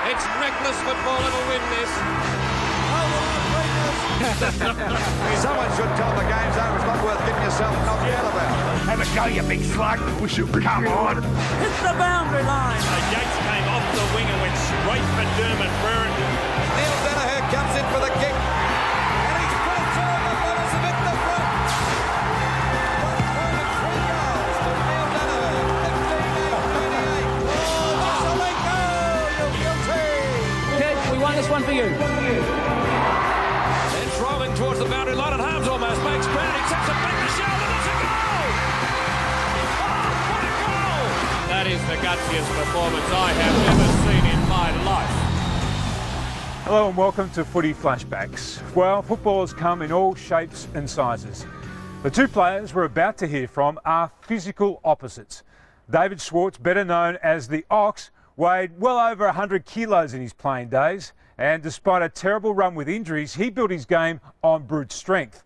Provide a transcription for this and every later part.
It's reckless football that'll win this. Someone should tell the game's over. It's not worth getting yourself knocked out about. Have a go, you big slug. Push it. Come on. Hit the boundary line. So Yates came off the wing and went straight for Dermot Brereton. Neil Danaher comes in for the kick. And he's put it through. The Brothers have hit the front. 1 point and 3 goals to Neil Danaher. 15-8, 28. Oh, Vasalenko, you're guilty. Ted, we won this one for you. It's rolling towards the boundary line and Harms almost makes ground. He takes it back to shoulder. That's a goal! Oh, what a goal! That is the gutsiest performance I have ever seen in my life. Hello and welcome to Footy Flashbacks. Well, footballers come in all shapes and sizes. The two players we're about to hear from are physical opposites. David Schwarz, better known as the Ox, weighed well over 100 kilos in his playing days, and despite a terrible run with injuries, he built his game on brute strength.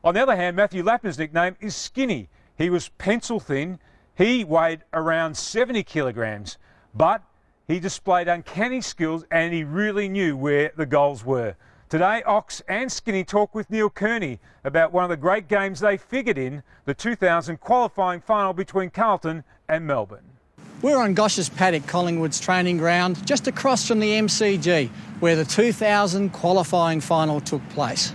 On the other hand, Matthew Lappin's nickname is Skinny. He was pencil thin. He weighed around 70 kilograms, but he displayed uncanny skills and he really knew where the goals were. Today, Ox and Skinny talk with Neil Kearney about one of the great games they figured in, the 2000 qualifying final between Carlton and Melbourne. We're on Gosh's Paddock, Collingwood's training ground, just across from the MCG, where the 2000 qualifying final took place.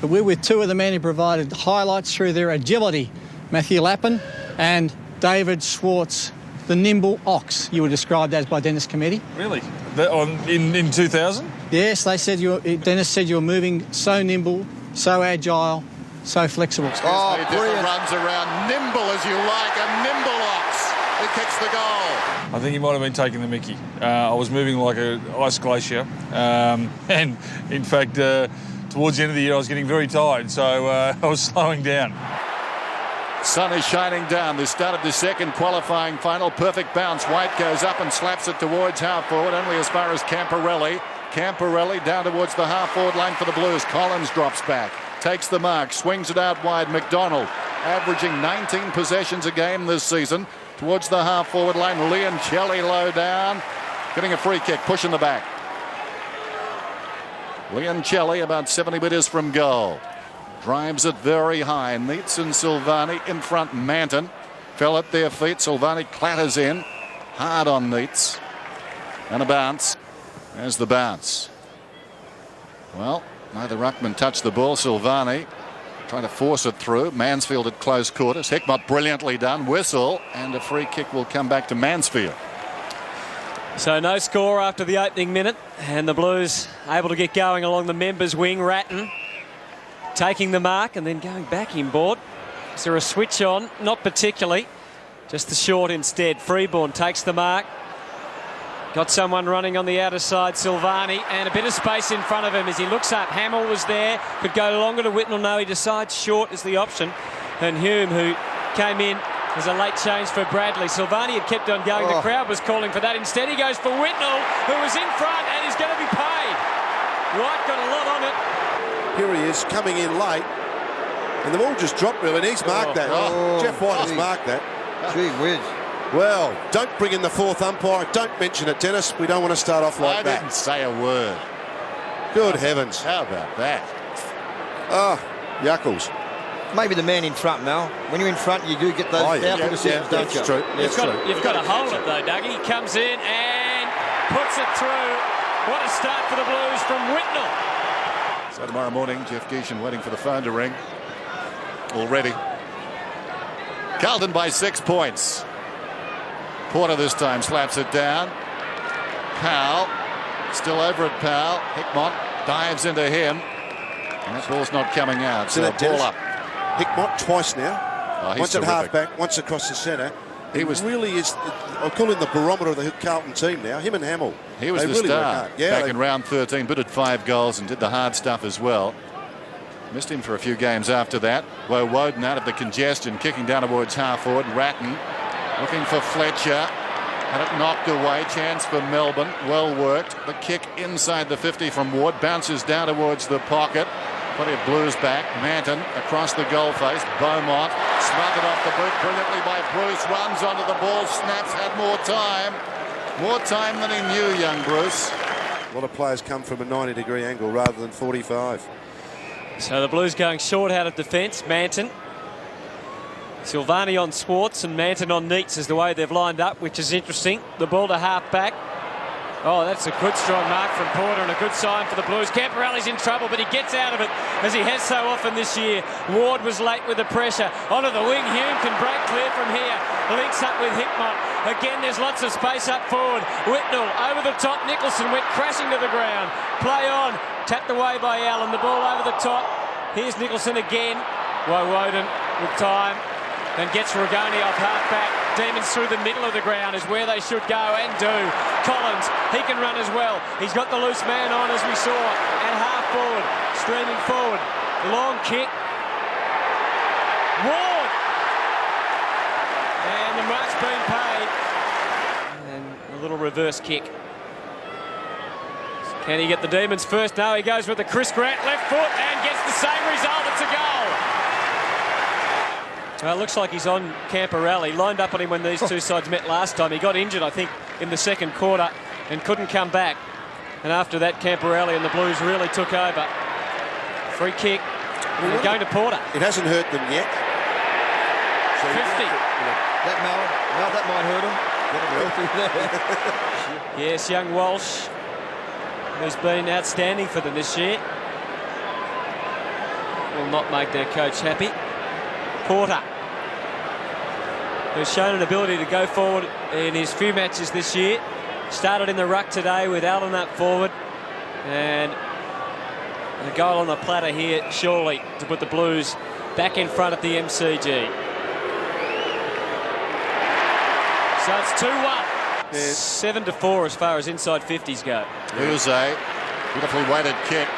But we're with two of the men who provided highlights through their agility, Matthew Lappin and David Schwarz, the nimble Ox, you were described as by Dennis Committee. Really? In 2000? Yes, they said Dennis said you were moving so nimble, so agile, so flexible. Oh, brilliant. Runs around, nimble as you like, a nimble Ox. He kicks the goal. I think he might have been taking the mickey. I was moving like an ice glacier. And in fact, towards the end of the year, I was getting very tired, so I was slowing down. Sun is shining down. This started the second qualifying final. Perfect bounce. White goes up and slaps it towards half forward, only as far as Camporelli. Camporelli down towards the half forward line for the Blues. Collins drops back, takes the mark, swings it out wide. McDonald averaging 19 possessions a game this season. Towards the half forward line. Leoncelli low down, getting a free kick, pushing the back. Leoncelli about 70 metres from goal. Drives it very high. Neitz and Silvani in front. Manton fell at their feet. Silvani clatters in. Hard on Neitz. And a bounce. There's the bounce. Well, neither ruckman touched the ball. Silvani trying to force it through. Mansfield at close quarters. Hickmott brilliantly done. Whistle. And a free kick will come back to Mansfield. So no score after the opening minute. And the Blues able to get going along the members' wing. Ratton taking the mark and then going back inboard. Is there a switch on? Not particularly. Just the short instead. Freeborn takes the mark. Got someone running on the outer side, Silvani, and a bit of space in front of him as he looks up. Hamill was there, could go longer to Whitnell. No, he decides short is the option. And Hume, who came in as a late change for Bradley. Silvani had kept on going. The crowd was calling for that. Instead, he goes for Whitnell, who was in front and is going to be paid. White got a lot on it. Here he is coming in late, and the ball just dropped him, and he's marked that. Jeff White has marked that. Gee whiz. Well, don't bring in the fourth umpire. Don't mention it, Dennis. We don't want to start off like that. I didn't say a word. Good heavens. How about that? Oh, Yuckles. Maybe the man in front, Mel. When you're in front, you do get those doubtful decisions, don't you? That's true. You've got to hold it, though, Dougie. He comes in and puts it through. What a start for the Blues from Whitnell. So tomorrow morning, Jeff Geeshan waiting for the phone to ring. Already. Carlton by 6 points. Porter this time slaps it down. Powell still over at Powell. Hickmott dives into him. And that ball's not coming out. So ball up. Hickmott twice now. Once at half-back, once across the centre. He really is, I'll call him the barometer of the Carlton team now. Him and Hamill. He was the star back in round 13. Booted 5 goals and did the hard stuff as well. Missed him for a few games after that. Woden out of the congestion, kicking down towards half forward. Ratton looking for Fletcher. Had it knocked away. Chance for Melbourne. Well worked. The kick inside the 50 from Ward. Bounces down towards the pocket. Plenty of Blues back. Manton across the goal face. Beaumont smothered off the boot brilliantly by Bruce. Runs onto the ball. Snaps. Had more time. More time than he knew, young Bruce. lot of players come from a 90-degree angle rather than 45. So the Blues going short out of defence. Manton. Silvani on Schwarz and Manton on Neitz is the way they've lined up, which is interesting. The ball to half-back. Oh, that's a good strong mark from Porter and a good sign for the Blues. Camporelli's in trouble, but he gets out of it as he has so often this year. Ward was late with the pressure. Onto the wing. Hume can break clear from here. Links up with Hickmott. Again, there's lots of space up forward. Whitnell over the top. Nicholson went crashing to the ground. Play on. Tapped away by Allen. The ball over the top. Here's Nicholson again. Woden with time. And gets Rigoni off half-back. Demons through the middle of the ground is where they should go and do. Collins, he can run as well. He's got the loose man on, as we saw, and half forward, streaming forward. Long kick. Ward! And the mark's been paid. And a little reverse kick. Can he get the Demons first? No, he goes with the Chris Grant left foot and gets the same result. It's a goal. Well, it looks like he's on Camporelli. Lined up on him when these two sides met last time. He got injured, I think, in the second quarter and couldn't come back. And after that, Camporelli and the Blues really took over. Free kick. We're going to Porter. It hasn't hurt them yet. So 50. That might hurt him. Yes, young Walsh, who's been outstanding for them this year, will not make their coach happy. Porter, who's shown an ability to go forward in his few matches this year. Started in the ruck today with Allen up forward. And a goal on the platter here, surely, to put the Blues back in front of the MCG. So it's 2-1. Yeah. 7-4 as far as inside 50s go. Uze, beautifully weighted kick.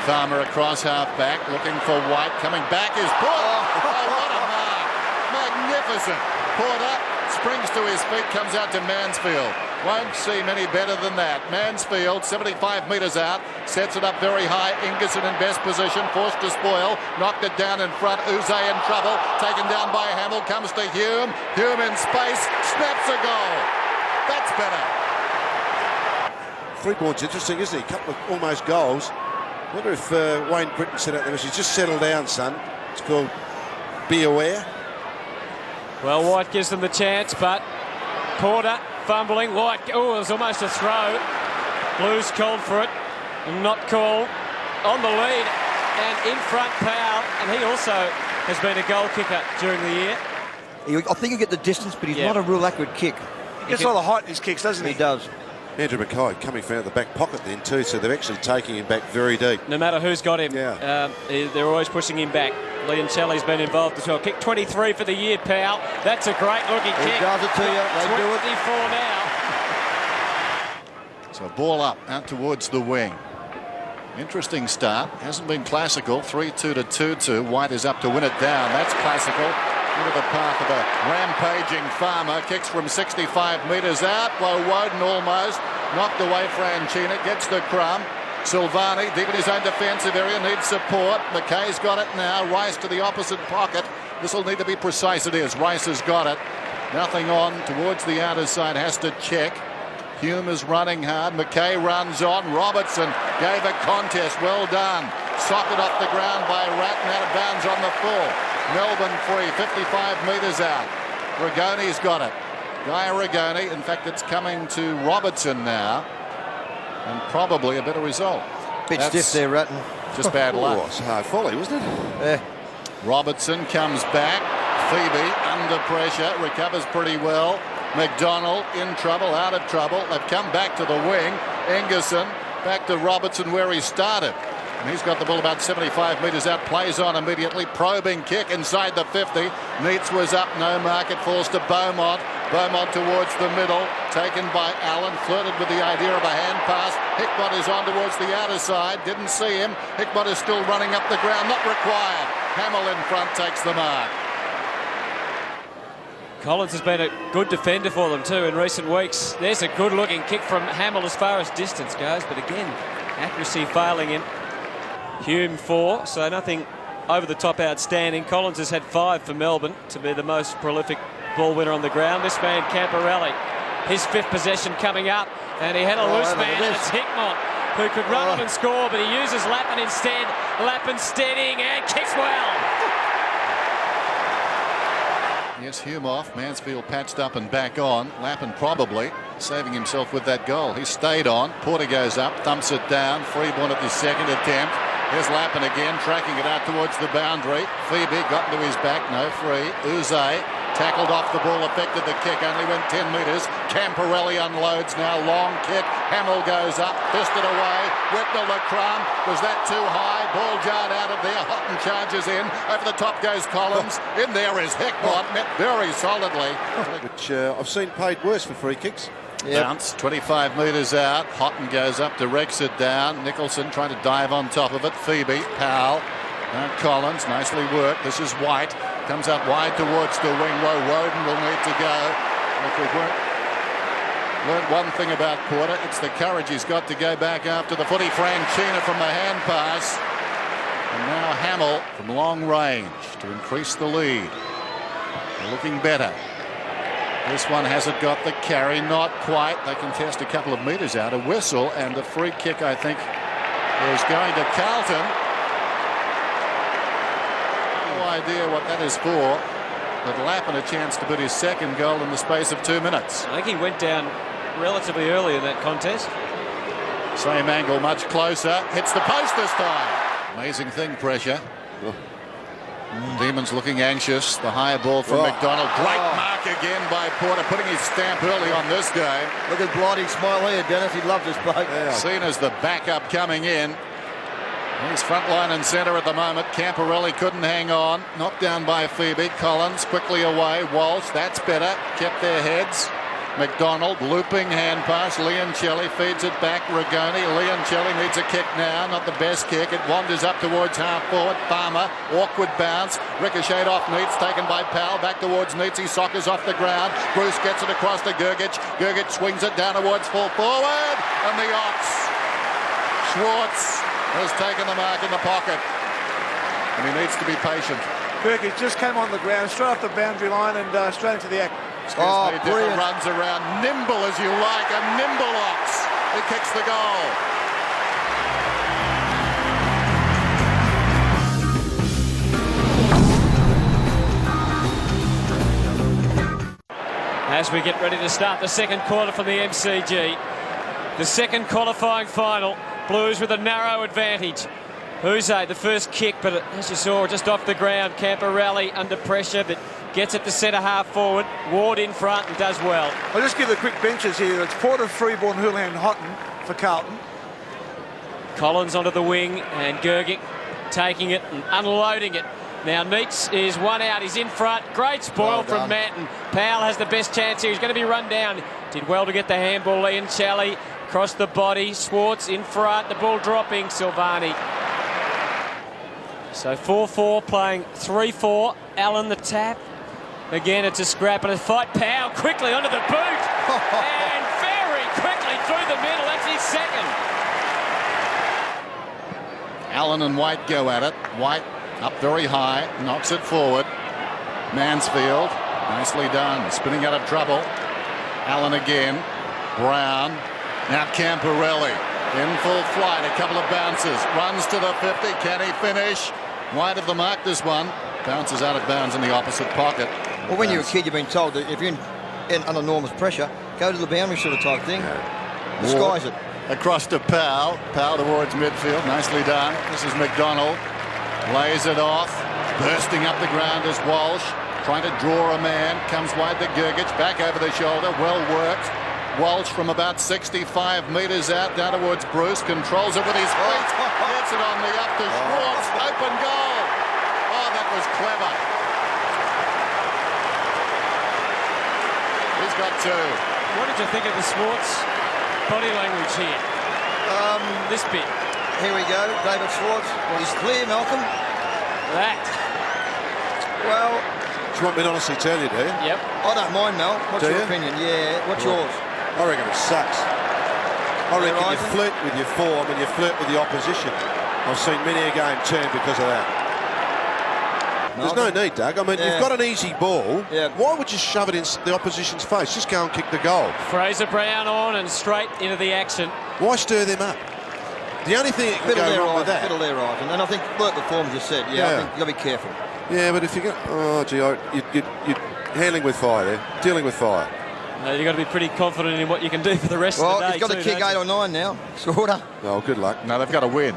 Farmer across half-back, looking for White. Coming back is Porter. Oh, what a mark. Magnificent. Porter springs to his feet, comes out to Mansfield. Won't seem any better than that. Mansfield, 75 metres out, sets it up very high. Ingerson in best position, forced to spoil. Knocked it down in front. Uze in trouble. Taken down by Hamill, comes to Hume. Hume in space, snaps a goal. That's better. Freeborn's interesting, isn't he? A couple of almost goals. I wonder if Wayne Britton said out the message, just settle down, son. It's called Be Aware. Well, White gives them the chance, but Porter fumbling. White, oh, it was almost a throw. Blues called for it, not called. On the lead, and in front Powell, and he also has been a goal kicker during the year. I think he'll get the distance, but he's not a real accurate kick. He gets all the height in his kicks, doesn't he? He does. Andrew Mackay coming from out the back pocket then too, so they're actually taking him back very deep. No matter who's got him, they're always pushing him back. Leoncelli's been involved as well. Kick 23 for the year, Powell. That's a great looking kick. He does it to you. They do it. 24 now. So ball up, out towards the wing. Interesting start. Hasn't been classical. 3-2 to 2-2. White is up to win it down. That's classical. Into the path of a rampaging Farmer. Kicks from 65 metres out. Woden almost knocked away. Franchina gets the crumb. Silvani deep in his own defensive area, needs support. McKay's got it now. Rice to the opposite pocket. This will need to be precise. It is. Rice has got it. Nothing on towards the outer side. Has to check. Hume is running hard. McKay runs on. Robertson gave a contest. Well done. Socket off the ground by Ratton, out of bounds on the full. Melbourne free, 55 metres out. Rigoni's got it. Guy Rigoni. In fact, it's coming to Robertson now. And probably a better result. Bit stiff there, Ratton. Just bad luck. It's a hard volley, wasn't it? Yeah. Robertson comes back. Phoebe under pressure. Recovers pretty well. McDonald in trouble, out of trouble. They've come back to the wing. Ingerson back to Robertson where he started. And he's got the ball about 75 metres out. Plays on immediately. Probing kick inside the 50. Neitz was up. No mark. It falls to Beaumont. Beaumont towards the middle. Taken by Allen. Flirted with the idea of a hand pass. Hickmott is on towards the outer side. Didn't see him. Hickmott is still running up the ground. Not required. Hamill in front takes the mark. Collins has been a good defender for them too in recent weeks. There's a good looking kick from Hamill as far as distance goes, but again, accuracy failing him. Hume 4, so nothing over the top outstanding. Collins has had 5 for Melbourne to be the most prolific ball winner on the ground. This man, Camporelli, his 5th possession coming up, and he had a loose man, and it's Hickmott who could run on and score, but he uses Lappin instead. Lappin steadying and kicks well. Yes, Hume off. Mansfield patched up and back on. Lappin probably saving himself with that goal. He stayed on. Porter goes up, thumps it down. Freeborn at the second attempt. Here's Lappin again, tracking it out towards the boundary. Phoebe got into his back, no free. Uze tackled off the ball, affected the kick, only went 10 metres. Camporelli unloads now, long kick. Hamill goes up, fisted away. Whitnell to Crum. Was that too high? Ball jarred out of there. Houghton charges in. Over the top goes Collins. In there is Hickbott, met very solidly. Which I've seen paid worse for free kicks. Yep. Bounce 25 metres out. Houghton goes up, directs it down. Nicholson trying to dive on top of it. Phoebe, Powell, Collins, nicely worked. This is White, comes up wide towards the wing. Woden will need to go. If we've learned one thing about Porter, it's the courage he's got to go back after the footy. Franchina from the hand pass. And now Hamill from long range to increase the lead. They're looking better. This one hasn't got the carry, not quite. They contest a couple of metres out. A whistle and a free kick, I think, is going to Carlton. No idea what that is for. But Lappin a chance to put his second goal in the space of 2 minutes. I think he went down relatively early in that contest. Same angle, much closer. Hits the post this time. Amazing thing, pressure. Demons looking anxious. The high ball from McDonald. Great mark again by Porter, putting his stamp early on this game. Look at Blighty's smile here, Dennis. He loves this bloke. Seen as the backup coming in. He's front line and centre at the moment. Camporelli couldn't hang on. Knocked down by Phoebe. Collins quickly away. Walsh, that's better. Kept their heads. McDonald, looping hand pass. Leoncelli feeds it back. Rigoni. Leoncelli needs a kick now. Not the best kick. It wanders up towards half forward. Farmer, awkward bounce. Ricocheted off Neitz, taken by Powell. Back towards Neitz. He soccers off the ground. Bruce gets it across to Gergic. Gergic swings it down towards full forward. And the Ox. Schwarz has taken the mark in the pocket. And he needs to be patient. Gergic just came on the ground, straight off the boundary line and straight into the act. Different runs around, nimble as you like, a nimble Ox who kicks the goal. As we get ready to start the second quarter from the MCG, the second qualifying final, Blues with a narrow advantage. Uze, the first kick, but as you saw, just off the ground. Camporelli under pressure, but gets it to centre half forward. Ward in front and does well. I'll just give the quick benches here. It's Porter, Freeborn, Houlihan, Houghton for Carlton. Collins onto the wing and Gergic taking it and unloading it. Now Neitz is one out. He's in front. Great spoil from Manton. Powell has the best chance here. He's going to be run down. Did well to get the handball. Leoncelli across the body. Schwarz in front. The ball dropping. Silvani. So 4-4 playing 3-4. Allen the tap. Again, it's a scrap and a fight. Powell quickly onto the boot. And very quickly through the middle. That's his second. Allen and White go at it. White up very high. Knocks it forward. Mansfield. Nicely done. Spinning out of trouble. Allen again. Brown. Now Camporelli. In full flight. A couple of bounces. Runs to the 50. Can he finish? Wide of the mark, this one. Bounces out of bounds in the opposite pocket. Well, when you're a kid, you've been told that if you're in under enormous pressure, go to the boundary sort of type thing. Disguise it. Across to Powell. Powell towards midfield. Nicely done. This is McDonald. Lays it off. Bursting up the ground is Walsh. Trying to draw a man. Comes wide to Gergic. Back over the shoulder. Well worked. Walsh from about 65 metres out down towards Bruce. Controls it with his feet. Gets it on the up to Schwarz. Open goal. Oh, that was clever. He's got two. What did you think of the Schwarz body language here? This bit. Here we go. David Schwarz. He's clear, Malcolm. That. Well, do you want me to honestly tell you, do you? Yep. I don't mind, Mel. What's your opinion? Yeah. What's yours? I reckon it sucks. I reckon you flirt with your form and you flirt with the opposition. I've seen many a game turn because of that. There's no need, Doug. I mean, you've got an easy ball. Yeah. Why would you shove it in the opposition's face? Just go and kick the goal. Fraser Brown on and straight into the action. Why stir them up? The only thing that can Bit of go their wrong eyes, with that. bit of their eyes. And then I think, like the form just said, I think you've got to be careful. Yeah, but if you go, oh gee, you're handling with fire there, dealing with fire. No, you've got to be pretty confident in what you can do for the rest of the day. Well, he's got to kick 8 or 9 now. Sorta. Oh, good luck. No, they've got to win.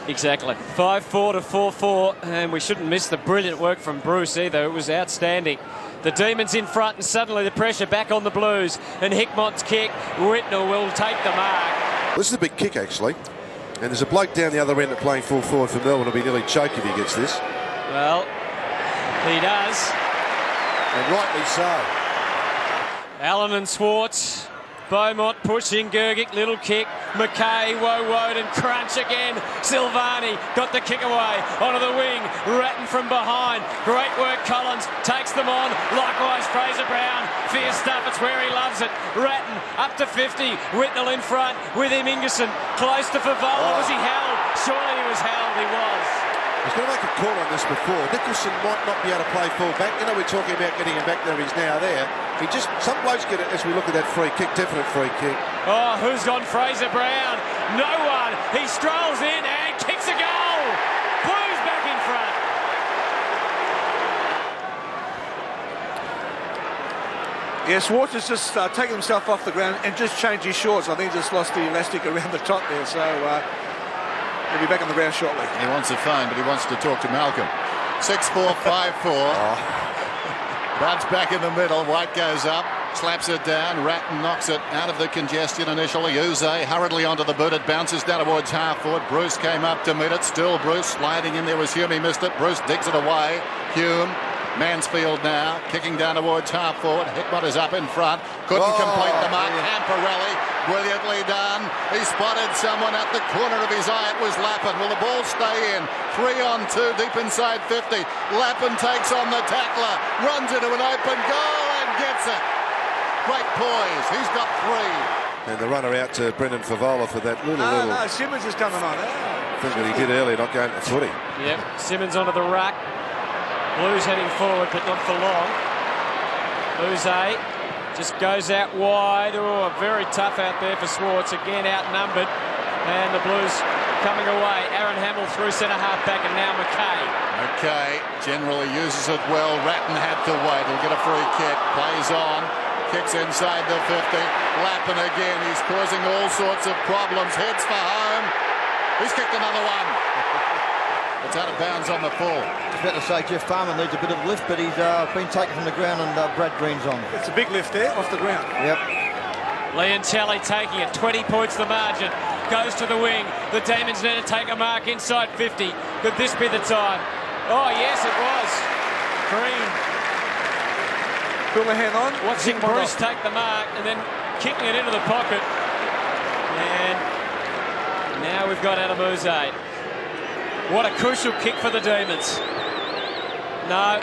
Exactly. 5-4 to 4-4, and we shouldn't miss the brilliant work from Bruce either. It was outstanding. The Demons in front, and suddenly the pressure back on the Blues. And Hickmott's kick, Whitnell will take the mark. This is a big kick, actually. And there's a bloke down the other end playing full forward for Melbourne will be nearly choked if he gets this. Well, he does. And rightly so. Allen and Schwarz. Beaumont pushing Gergic, little kick. McKay, Woden, and crunch again. Silvani got the kick away onto the wing. Ratten from behind. Great work, Collins takes them on. Likewise, Fraser Brown. Fierce stuff, it's where he loves it. Ratten up to 50. Whitnell in front with him. Ingerson close to Favola. Was he held? Surely he was held. He was. I was going to make a call on this before. Nicholson might not be able to play full back. You know, we're talking about getting him back there. He's now there. He just, some blokes get it as we look at that free kick, definite free kick. Oh, who's gone Fraser Brown? No one. He strolls in and kicks a goal. Blues back in front. Yeah, Schwarz has just taken himself off the ground and just changed his shorts. I think he just lost the elastic around the top there, so he'll be back on the ground shortly. He wants a phone, but he wants to talk to Malcolm. 6-4, 5-4. Bud's back in the middle. White goes up, slaps it down. Ratten knocks it out of the congestion initially. Uze hurriedly onto the boot. It bounces down towards half forward. Bruce came up to meet it. Still Bruce sliding in there was Hume. He missed it. Bruce digs it away. Hume. Mansfield now, kicking down towards half forward. Hickmott is up in front. Couldn't complete the mark. Camporelli, brilliantly done. He spotted someone at the corner of his eye. It was Lappin. Will the ball stay in? 3-on-2, deep inside 50. Lappin takes on the tackler, runs into an open goal and gets it. Great poise. He's got 3. And the runner out to Brendan Favola for that little... No, Simmons is coming on. Thing that he did earlier, not going to footy. Yep, Simmons onto the ruck. Blues heading forward, but not for long. Uze just goes out wide. Oh, very tough out there for Schwarz. Again, outnumbered. And the Blues coming away. Aaron Hamill through centre half back, and now McKay. McKay generally uses it well. Ratten had to wait. He'll get a free kick. Plays on. Kicks inside the 50. Lappin again. He's causing all sorts of problems. Heads for home. He's kicked another one. It's out of bounds on the full. I was about to say Jeff Farmer needs a bit of lift, but he's been taken from the ground and Brad Green's on. It's a big lift there, off the ground. Yep. Leoncelli taking it, 20 points the margin. Goes to the wing. The Demons need to take a mark inside 50. Could this be the time? Oh, yes, it was. Green. Houlihan on. Watching Bruce take the mark and then kicking it into the pocket. And now we've got Adem. What a crucial kick for the Demons. No.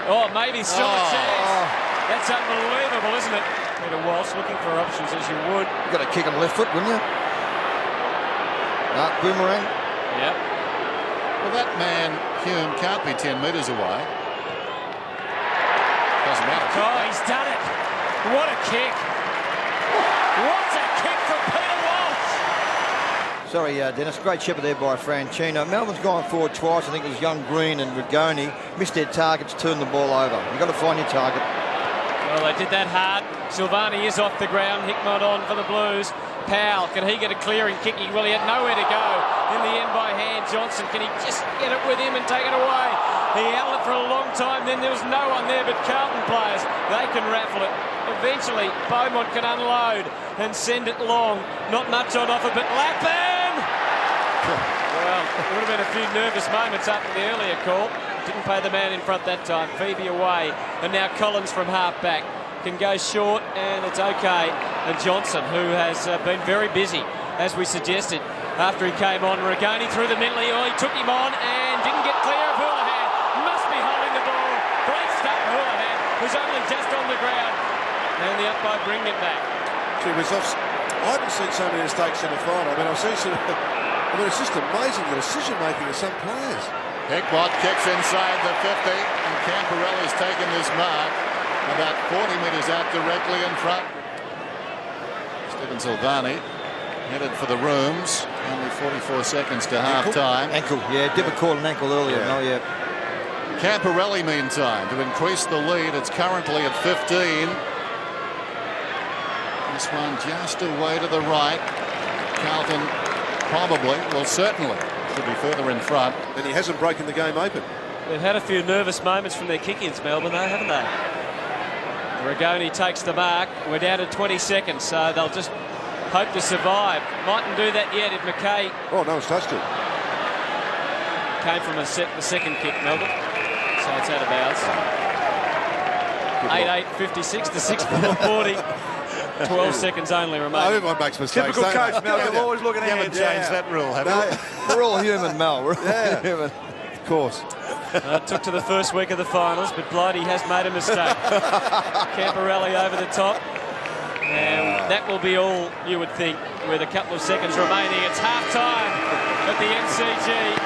Oh, maybe still a chance. That's unbelievable, isn't it? Peter Walsh looking for options as you would. You've got to kick on the left foot, wouldn't you? Boomerang. Yep. Well, that man, Hume, can't be 10 metres away. Doesn't matter. Oh, he's done it. What a kick. What a kick from Peter Walsh. Sorry, Dennis. Great shepherd there by Franchino. Melbourne's gone forward twice. I think it was Young Green and Rigoni. Missed their targets, turned the ball over. You've got to find your target. Well, they did that hard. Silvani is off the ground. Hickmott on for the Blues. Powell, can he get a clearing kicking? Well, he had nowhere to go. In the end by hand. Johnson, can he just get it with him and take it away? He held it for a long time. Then there was no one there but Carlton players. They can raffle it. Eventually, Beaumont can unload and send it long. Not much on offer, but Lappin! Well, there would have been a few nervous moments after the earlier call. Didn't pay the man in front that time. Phoebe away. And now Collins from half back. Can go short, and it's okay. And Johnson, who has been very busy, as we suggested, after he came on. Rigoni through the middle. Oh, he took him on and didn't get clear of Houlihan. Must be holding the ball. Great start, Houlihan, who's only just on the ground. And the umpire bring it back. I haven't seen so many mistakes in the final. I mean, I've seen some... it's just amazing the decision-making of some players. Hickmott kicks inside the 50, and Camporelli's taken this mark about 40 metres out directly in front. Stephen Silvani Headed for the rooms. Only 44 seconds to half-time. Ankle, yeah. Dibber caught an ankle earlier. Yeah. No, yeah. Camporelli, meantime, to increase the lead. It's currently at 15. This one just away to the right. Carlton probably, well, certainly, should be further in front. And he hasn't broken the game open. They've had a few nervous moments from their kick-ins, Melbourne, though, haven't they? Rigoni takes the mark. We're down to 20 seconds, so they'll just hope to survive. Mightn't do that yet if McKay... Oh, no one's touched it. Came from the second kick, Melbourne. So it's out of bounds. 8-8-56 to 6-4-40. 12 seconds only remaining. Oh, everyone makes mistakes. Typical coach, Mel. You're always looking ahead. Haven't changed that rule, have you? We're all human, Mel. We're all human. Of course. Took to the first week of the finals, but Blighty has made a mistake. Camporelli over the top. And that will be all you would think with a couple of seconds remaining. It's half-time at the MCG.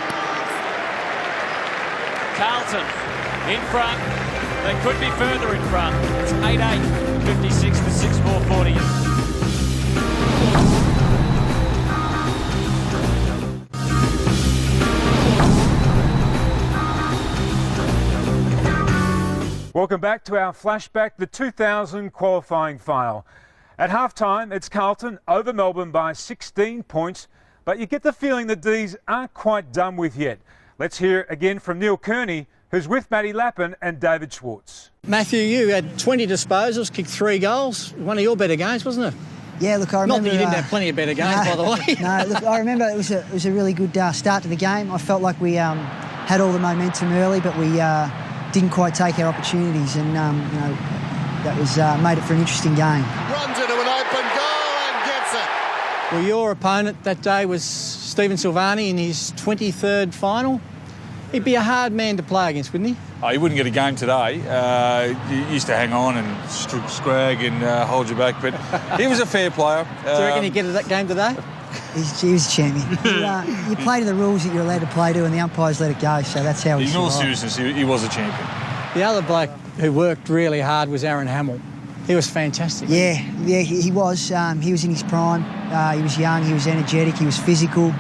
Carlton in front. They could be further in front. It's 8-8-56 to 6-4-40. Welcome back to our flashback, the 2000 qualifying final. At halftime, it's Carlton over Melbourne by 16 points, but you get the feeling that these aren't quite done with yet. Let's hear again from Neil Kearney, who's with Matty Lappin and David Schwarz. Matthew, you had 20 disposals, kicked 3 goals. One of your better games, wasn't it? Yeah, look, I remember... Not that you didn't have plenty of better games, by the way. No, look, I remember it was a really good start to the game. I felt like we had all the momentum early, but we didn't quite take our opportunities, and that was made it for an interesting game. Runs into an open goal and gets it. Well, your opponent that day was Stephen Silvani in his 23rd final. He'd be a hard man to play against, wouldn't he? Oh, he wouldn't get a game today. He used to hang on and scrag and hold you back, but he was a fair player. Do you reckon he'd get that game today? He was a champion. You play to the rules that you're allowed to play to, and the umpires let it go, so that's how he in all seriousness, he was a champion. The other bloke who worked really hard was Aaron Hamill. He was fantastic. Yeah, he was. He was in his prime. He was young, he was energetic, he was physical.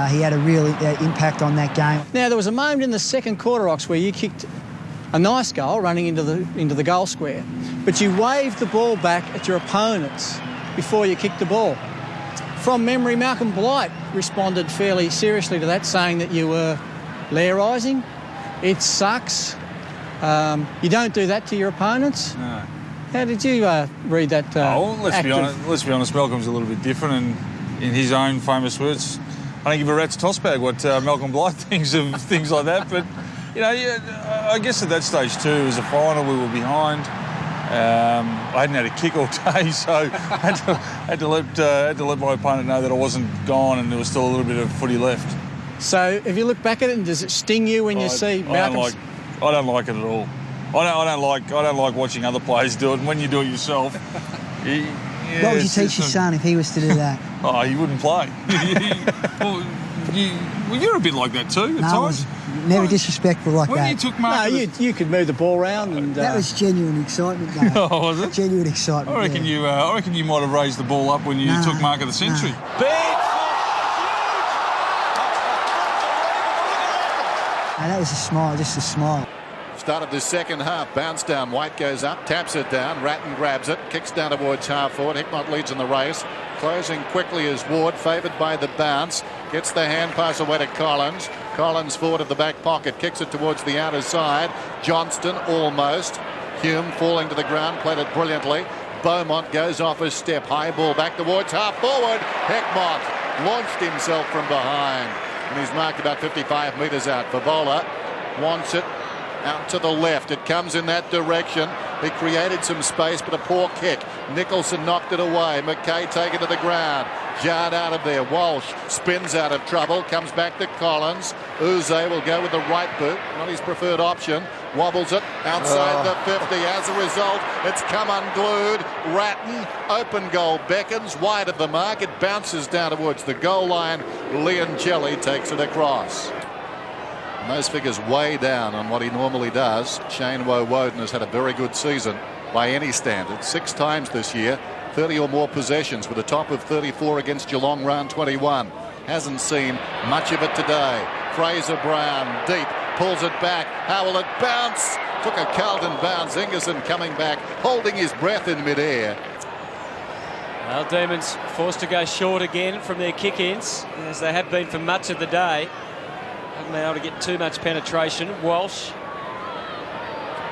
He had a real impact on that game. Now, there was a moment in the second quarter, Ox, where you kicked a nice goal running into the goal square, but you waved the ball back at your opponents before you kicked the ball. From memory, Malcolm Blight responded fairly seriously to that, saying that you were lairising. It sucks. You don't do that to your opponents. No. How did you read that? Let's be honest. Malcolm's a little bit different, and in his own famous words, I don't give a rat's toss bag what Malcolm Blight thinks of things like that. But I guess at that stage too, it was a final. We were behind. I hadn't had a kick all day, so I had to let my opponent know that I wasn't gone and there was still a little bit of footy left. So, if you look back at it, does it sting you when you see Malcolm? I don't like it at all. I don't like watching other players do it. And when you do it yourself, what would you teach your son if he was to do that? Oh, he wouldn't play. You're a bit like that too at times. Never disrespectful like that. When you took mark, you could move the ball around, and that was genuine excitement. Though. Oh, was it? Genuine excitement. I reckon you might have raised the ball up when you took mark of the century. That was a smile, just a smile. Started the second half, bounce down, White goes up, taps it down, Ratton grabs it, kicks down towards half forward, Hickmott leads in the race, closing quickly is Ward, favoured by the bounce, gets the hand pass away to Collins, Collins forward of the back pocket, kicks it towards the outer side, Johnston almost, Hume falling to the ground, played it brilliantly, Beaumont goes off his step, high ball back towards half forward, Hickmott launched himself from behind, and he's marked about 55 metres out. Favola wants it out to the left. It comes in that direction. He created some space, but a poor kick. Nicholson knocked it away. McKay taken to the ground. Jarred out of there. Walsh spins out of trouble. Comes back to Collins. Uze will go with the right boot. Not his preferred option. Wobbles it outside the 50. As a result, it's come unglued. Ratton, open goal, beckons wide of the mark. It bounces down towards the goal line. Leoncelli takes it across. And those figures way down on what he normally does. Shane Woden has had a very good season by any standard. 6 times this year, 30 or more possessions with a top of 34 against Geelong round 21. Hasn't seen much of it today. Fraser Brown deep, pulls it back. Powell at bounce. Took a Carlton bounce. Ingerson coming back, holding his breath in midair. Well, Demons forced to go short again from their kick-ins, as they have been for much of the day. Haven't been able to get too much penetration. Walsh.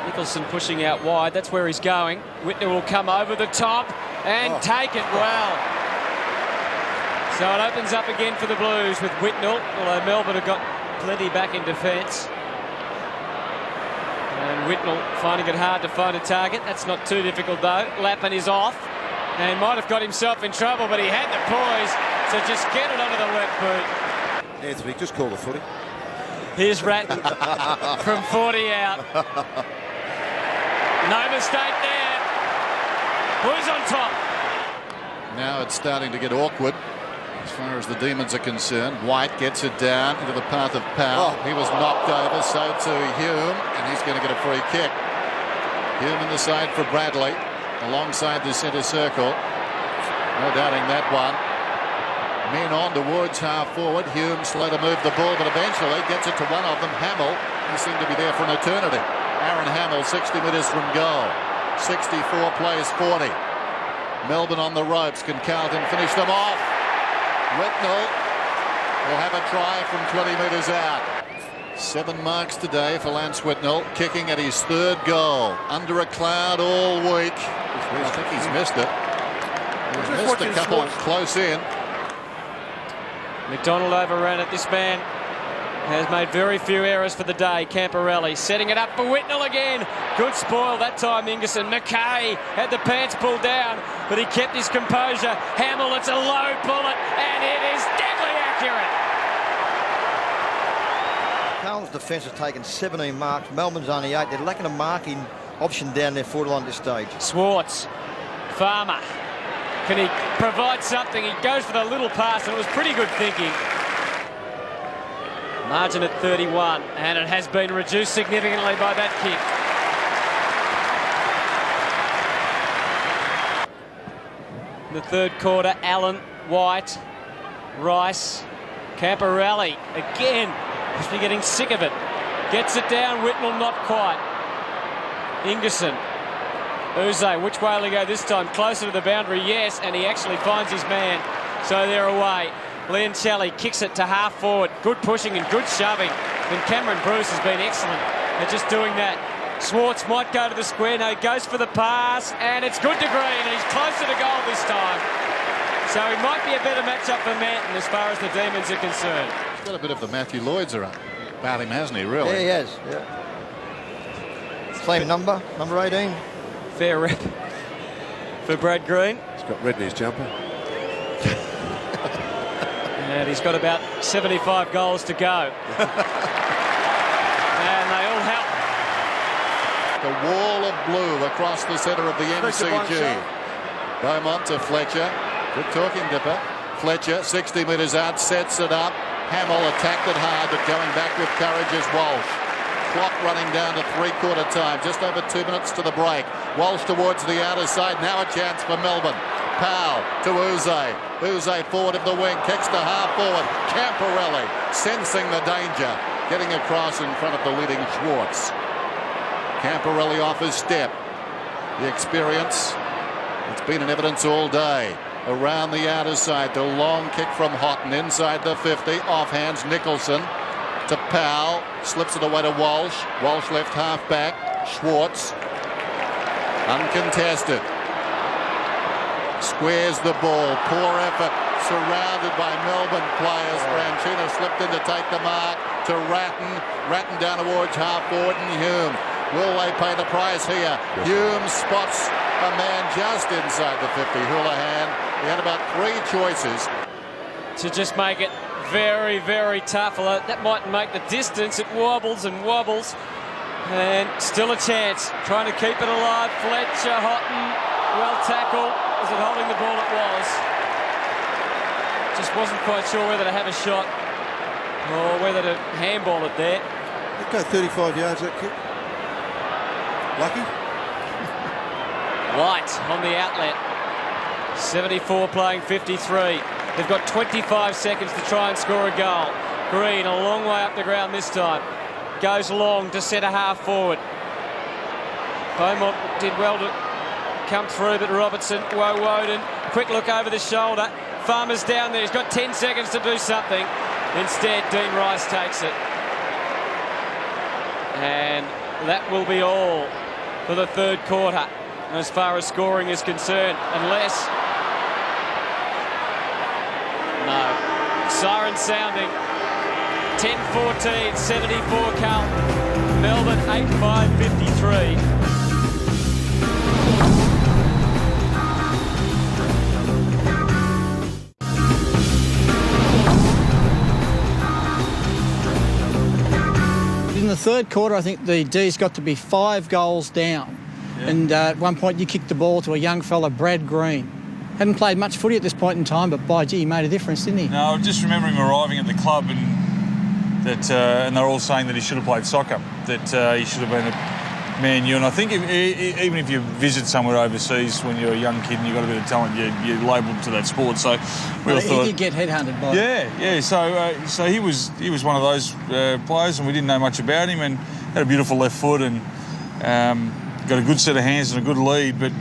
Nicholson pushing out wide. That's where he's going. Whitnell will come over the top and take it well. So it opens up again for the Blues with Whitnell, although Melbourne have got plenty back in defence. And Whitnell finding it hard to find a target. That's not too difficult though. Lappin is off and might have got himself in trouble, but he had the poise to just get it onto the left boot. Anthony, just call the footy. Here's Ratton from 40 out. No mistake there. Blues on top. Now it's starting to get awkward as far as the Demons are concerned. White gets it down into the path of Powell. He was knocked over, so too Hume, and he's going to get a free kick. Hume in the side for Bradley, alongside the centre circle. No doubting that one. Men on towards half forward. Hume slow to move the ball, but eventually gets it to one of them, Hamill. He seemed to be there for an eternity. Aaron Hamill, 60 metres from goal. 64 plays 40. Melbourne on the ropes. Can Carlton finish them off? Whitnell will have a try from 20 metres out. 7 marks today for Lance Whitnell, kicking at his 3rd goal. Under a cloud all week. I think he's missed it. He's missed a couple close in. McDonald overran it. This man has made very few errors for the day. Camporelli setting it up for Whitnell again. Good spoil that time, Ingerson. McKay had the pants pulled down, but he kept his composure. Hamill, it's a low bullet, and it is deadly accurate. Carlton's defence has taken 17 marks. Melbourne's only 8. They're lacking a marking option down their forward line at this stage. Schwarz, Farmer. Can he provide something? He goes for the little pass, and it was pretty good thinking. Margin at 31, and it has been reduced significantly by that kick. In the 3rd quarter, Allen, White, Rice, Camporelli again. Must be getting sick of it. Gets it down, Whitnell not quite. Ingerson. Uze, which way will he go this time? Closer to the boundary, yes, and he actually finds his man. So they're away. Leoncelli kicks it to half forward. Good pushing and good shoving. And Cameron Bruce has been excellent at just doing that. Schwarz might go to the square. No, he goes for the pass, and it's good to Green, and he's closer to goal this time. So he might be a better matchup for Manton as far as the Demons are concerned. He's got a bit of the Matthew Lloyd's around about him, hasn't he, really? Yeah, he has. Yeah. Same number 18. Fair rep for Brad Green. He's got red in his jumper. And he's got about 75 goals to go. And they all help. The wall of blue across the centre of the MCG. Beaumont to Fletcher. Good talking dipper. Fletcher, 60 metres out, sets it up. Hamill attacked it hard, but going back with courage is Walsh. Clock running down to 3/4 time. Just over 2 minutes to the break. Walsh towards the outer side. Now a chance for Melbourne. Powell to Uze. Uze forward of the wing. Kicks to half forward. Camporelli sensing the danger. Getting across in front of the leading Schwarz. Camporelli off his step. The experience. It's been in evidence all day. Around the outer side. The long kick from Houghton inside the 50. Off hands Nicholson. To Powell, slips it away to Walsh. Walsh left half back. Schwarz, uncontested. Squares the ball. Poor effort. Surrounded by Melbourne players. Branchina slipped in to take the mark to Ratton. Ratton down towards half forward and Hume. Will they pay the price here? Hume spots a man just inside the 50. Houlihan. He had about 3 choices. To just make it very, very tough. Although that mightn't make the distance. It wobbles and wobbles. And still a chance. Trying to keep it alive. Fletcher, Houghton, well tackled. Was it holding the ball? It was. Just wasn't quite sure whether to have a shot or whether to handball it there. It'd go 35 yards, that kick. Lucky. White on the outlet. 74 playing 53. They've got 25 seconds to try and score a goal. Green a long way up the ground this time. Goes long to centre half forward. Beaumont did well to come through, but Robertson, Woden, quick look over the shoulder. Farmer's down there. He's got 10 seconds to do something. Instead, Dean Rice takes it. And that will be all for the third quarter as far as scoring is concerned, unless... No. Siren sounding. 10-14, 74 Carlton. Melbourne 8-5, 53. In the third quarter, I think the D's got to be 5 goals down. Yeah. And at one point, you kicked the ball to a young fella, Brad Green. Hadn't played much footy at this point in time, but by gee, he made a difference, didn't he? No, I just remember him arriving at the club and they're all saying that he should have played soccer, that he should have been a Man U. And I think even if you visit somewhere overseas when you're a young kid and you've got a bit of talent, you're labelled to that sport. So we all thought... He did get headhunted by... Yeah. So he was one of those players, and we didn't know much about him, and had a beautiful left foot and got a good set of hands and a good lead. But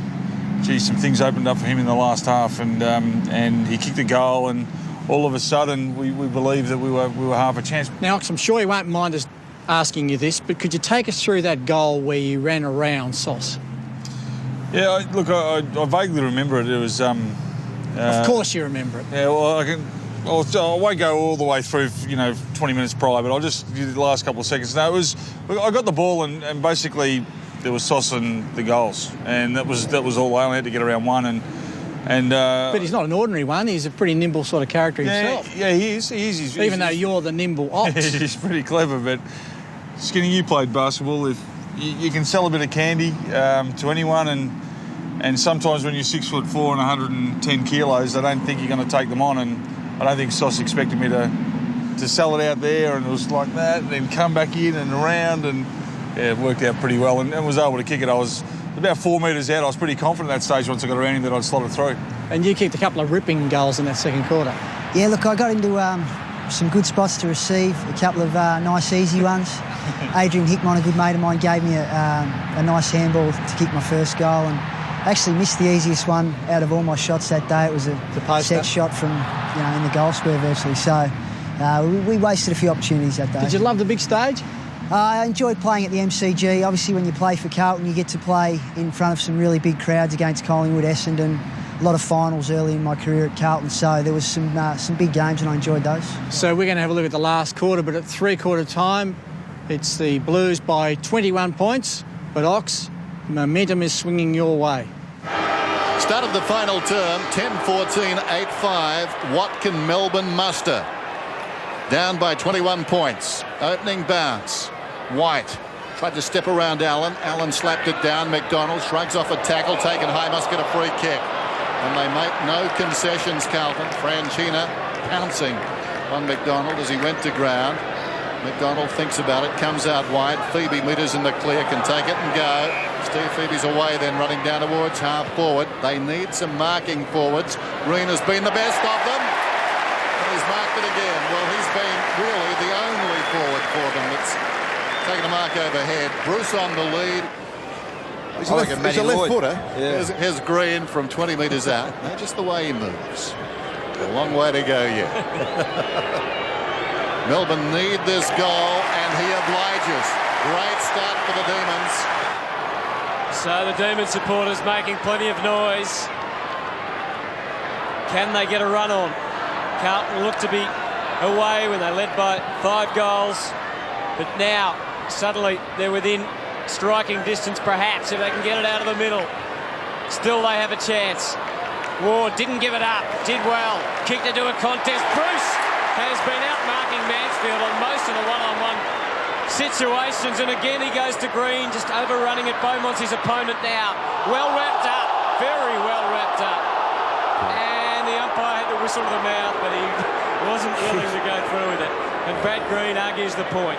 gee, some things opened up for him in the last half, and he kicked a goal, and all of a sudden we believed that we were half a chance. Now, I'm sure you won't mind us asking you this, but could you take us through that goal where you ran around Sauce? Yeah, I vaguely remember it. It was... of course you remember it. Yeah, well, I won't go all the way through, 20 minutes prior, but I'll just do the last couple of seconds. No, I got the ball and basically there was Sauce and the goals, and that was all. I only had to get around one, but he's not an ordinary one. He's a pretty nimble sort of character himself. Yeah, he is. Even though you're the nimble ox. He's pretty clever, but Skinny, you played basketball. If you can sell a bit of candy to anyone, and sometimes when you're 6'4" and 110 kilos, they don't think you're going to take them on, and I don't think Sauce expected me to sell it out there, and it was like that, and then come back in and around, and yeah, it worked out pretty well, and was able to kick it. I was about 4 metres out. I was pretty confident at that stage once I got around him that I'd slot it through. And you kicked a couple of ripping goals in that second quarter. Yeah, look, I got into some good spots to receive, a couple of nice easy ones. Adrian Hickman, a good mate of mine, gave me a nice handball to kick my first goal, and I actually missed the easiest one out of all my shots that day. It was a set shot from, in the goal square virtually. So we wasted a few opportunities that day. Did you love the big stage? I enjoyed playing at the MCG. Obviously, when you play for Carlton, you get to play in front of some really big crowds against Collingwood, Essendon, a lot of finals early in my career at Carlton. So there was some big games, and I enjoyed those. So we're going to have a look at the last quarter, but at three-quarter time, it's the Blues by 21 points. But Ox, momentum is swinging your way. Start of the final term, 10-14, 8-5. What can Melbourne muster? Down by 21 points. Opening bounce. White tried to step around Allen. Allen slapped it down. McDonald shrugs off a tackle. Taken high. Must get a free kick. And they make no concessions, Carlton. Franchina pouncing on McDonald as he went to ground. McDonald thinks about it. Comes out wide. Phoebe meters in the clear. Can take it and go. Steve Phoebe's away then, running down towards half forward. They need some marking forwards. Green has been the best of them. He's marked it again. Well, he's been really the only forward for them that's taken a mark overhead. Bruce on the lead. He's a left footer. Yeah. Here's Green from 20 metres out. No, just the way he moves. A long way to go yet. Melbourne need this goal, and he obliges. Great start for the Demons. So the Demon supporters making plenty of noise. Can they get a run on? Carlton looked to be away when they led by 5 goals, but now suddenly they're within striking distance perhaps if they can get it out of the middle. Still they have a chance. Ward didn't give it up, did well, kicked into a contest. Bruce has been out-marking Mansfield on most of the one-on-one situations, and again he goes to Green, just overrunning at Beaumont's his opponent now. Well wrapped up, very well wrapped up. And the umpire had to whistle to the mouth, but he wasn't willing to go through with it. And Brad Green argues the point.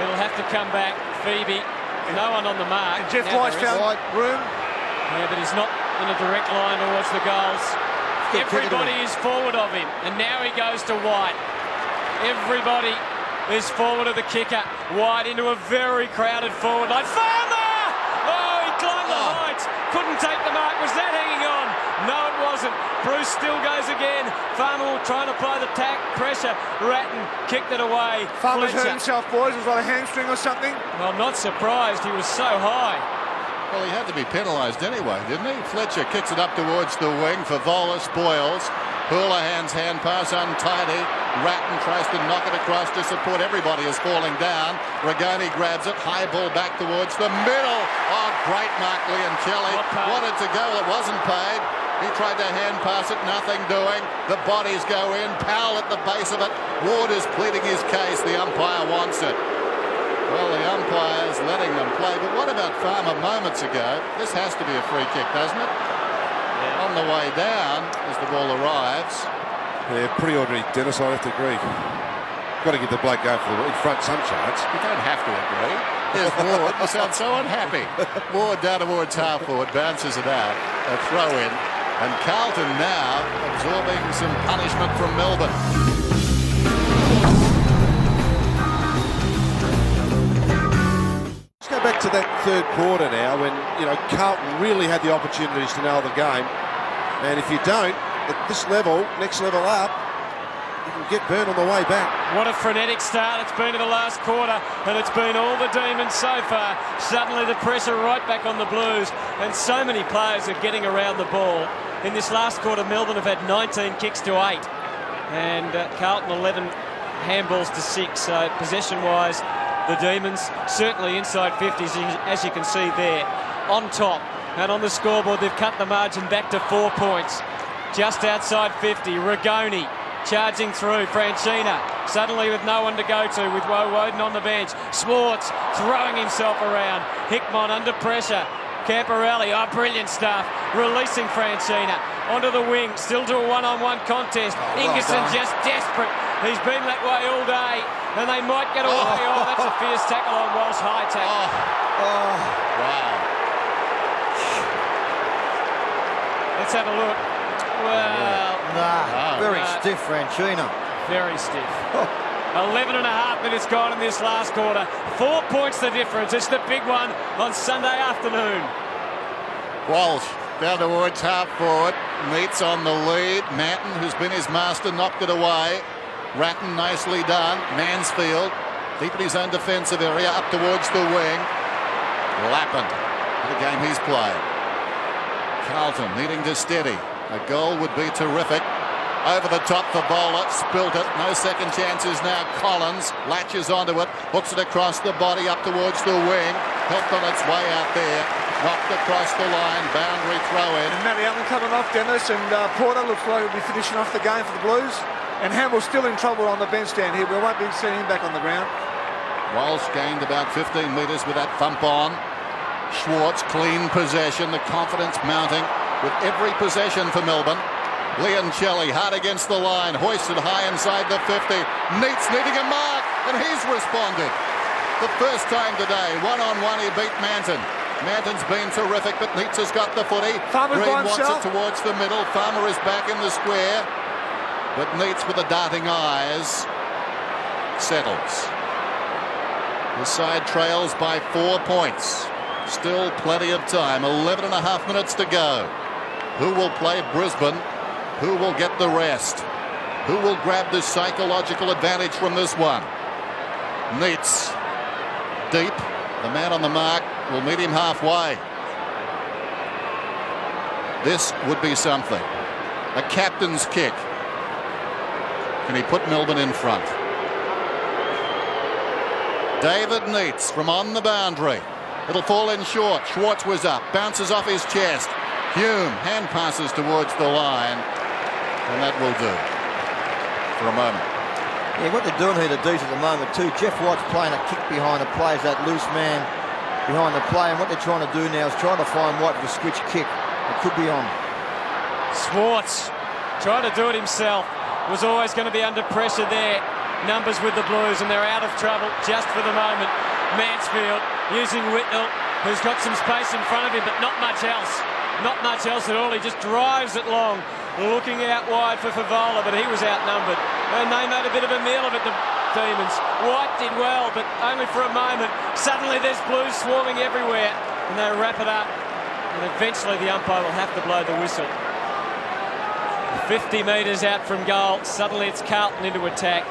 It'll have to come back. Phoebe, no one on the mark. And Jeff Now White's there is. found room. Yeah, but he's not in a direct line towards the goals. Everybody is forward of him, and now he goes to White. Everybody is forward of the kicker. White into a very crowded forward line. Farmer! Oh, he climbed the heights. Couldn't take the mark. Was that hanging on? No, it wasn't. Bruce still goes again. Farmer will try to apply the pressure. Ratton kicked it away. Farmer's hurt himself, boys. It was like a hamstring or something. Well, I'm not surprised. He was so high. Well, he had to be penalised anyway, didn't he? Fletcher kicks it up towards the wing for Walsh, spoils. Houlihan's hand pass untidy. Ratton tries to knock it across to support. Everybody is falling down. Rigoni grabs it. High ball back towards the middle. Oh, great mark, Leoncelli. Wanted to go. It wasn't paid. He tried to hand pass it. Nothing doing. The bodies go in. Powell at the base of it. Ward is pleading his case. The umpire wants it. Well, the umpire's letting them play. But what about Farmer moments ago? This has to be a free kick, doesn't it? Yeah. On the way down, as the ball arrives. Yeah, pretty ordinary, Dennis. I have to agree. Got to give the bloke go for the in front some chance. You don't have to agree. There's Ward. You sound so unhappy. Ward down towards half forward, bounces it out. A throw in. And Carlton now absorbing some punishment from Melbourne. Let's go back to that third quarter now when, you know, Carlton really had the opportunities to nail the game. And if you don't, at this level, next level up, you can get burned on the way back. What a frenetic start it's been to the last quarter, and it's been all the Demons so far. Suddenly the pressure right back on the Blues, and so many players are getting around the ball. In this last quarter, Melbourne have had 19 kicks to 8, and Carlton 11 handballs to 6. So possession-wise, the Demons certainly inside 50s, as you can see there, on top. And on the scoreboard, they've cut the margin back to 4 points. Just outside 50, Rigoni charging through. Franchina suddenly with no one to go to, with Woden on the bench. Schwarz throwing himself around. Hickmon under pressure. Camporelli, oh, brilliant stuff. Releasing Franchina onto the wing, still to a one-on-one contest. Ingerson just desperate. He's been that way all day, and they might get away. Oh, that's a fierce tackle on Walsh. High tackle. Wow. Let's have a look. Well, very stiff, Franchina. Very stiff. 11 and a half minutes gone in this last quarter. 4 points the difference. It's the big one on Sunday afternoon. Walsh down towards half forward. Neitz on the lead. Manton, who's been his master, knocked it away. Ratton nicely done. Mansfield deep in his own defensive area, up towards the wing. Lappin, the game he's played. Carlton needing to steady. A goal would be terrific. Over the top for bowler, spilt it. No second chances now. Collins latches onto it, hooks it across the body up towards the wing. Helped on its way out there. Knocked across the line. Boundary throw in. And Matty Allen coming off, Dennis, and Porter looks like he'll be finishing off the game for the Blues. And Hamill's still in trouble on the bench stand here. We won't be seeing him back on the ground. Walsh gained about 15 metres with that thump on. Schwarz, clean possession. The confidence mounting with every possession for Melbourne. Leoncelli hard against the line, hoisted high inside the 50. Neitz needing a mark, and he's responded. The first time today, one-on-one, he beat Manton. Manton's been terrific, but Neitz has got the footy. Farmer's Green wants it towards the middle. Farmer is back in the square, but Neitz with the darting eyes settles. The side trails by 4 points. Still plenty of time. 11 and a half minutes to go. Who will play Brisbane? Who will get the rest? Who will grab the psychological advantage from this one? Neitz, deep. The man on the mark will meet him halfway. This would be something. A captain's kick. Can he put Melbourne in front? David Neitz from on the boundary. It'll fall in short. Schwarz was up. Bounces off his chest. Hume hand passes towards the line. And that will do for a moment. Yeah, what they're doing here, the D's at the moment too. Jeff White's playing a kick behind the play, that loose man behind the play, and what they're trying to do now is trying to find White with a switch kick. It could be on. Schwarz trying to do it himself. Was always going to be under pressure there. numbers with the Blues, and they're out of trouble just for the moment. Mansfield using Whitnell, who's got some space in front of him, but not much else. Not much else at all. He just drives it long, looking out wide for Favola, but he was outnumbered. And they made a bit of a meal of it, the Demons. White did well, but only for a moment. Suddenly there's Blues swarming everywhere, and they wrap it up. And eventually the umpire will have to blow the whistle. 50 metres out from goal. Suddenly it's Carlton into attack.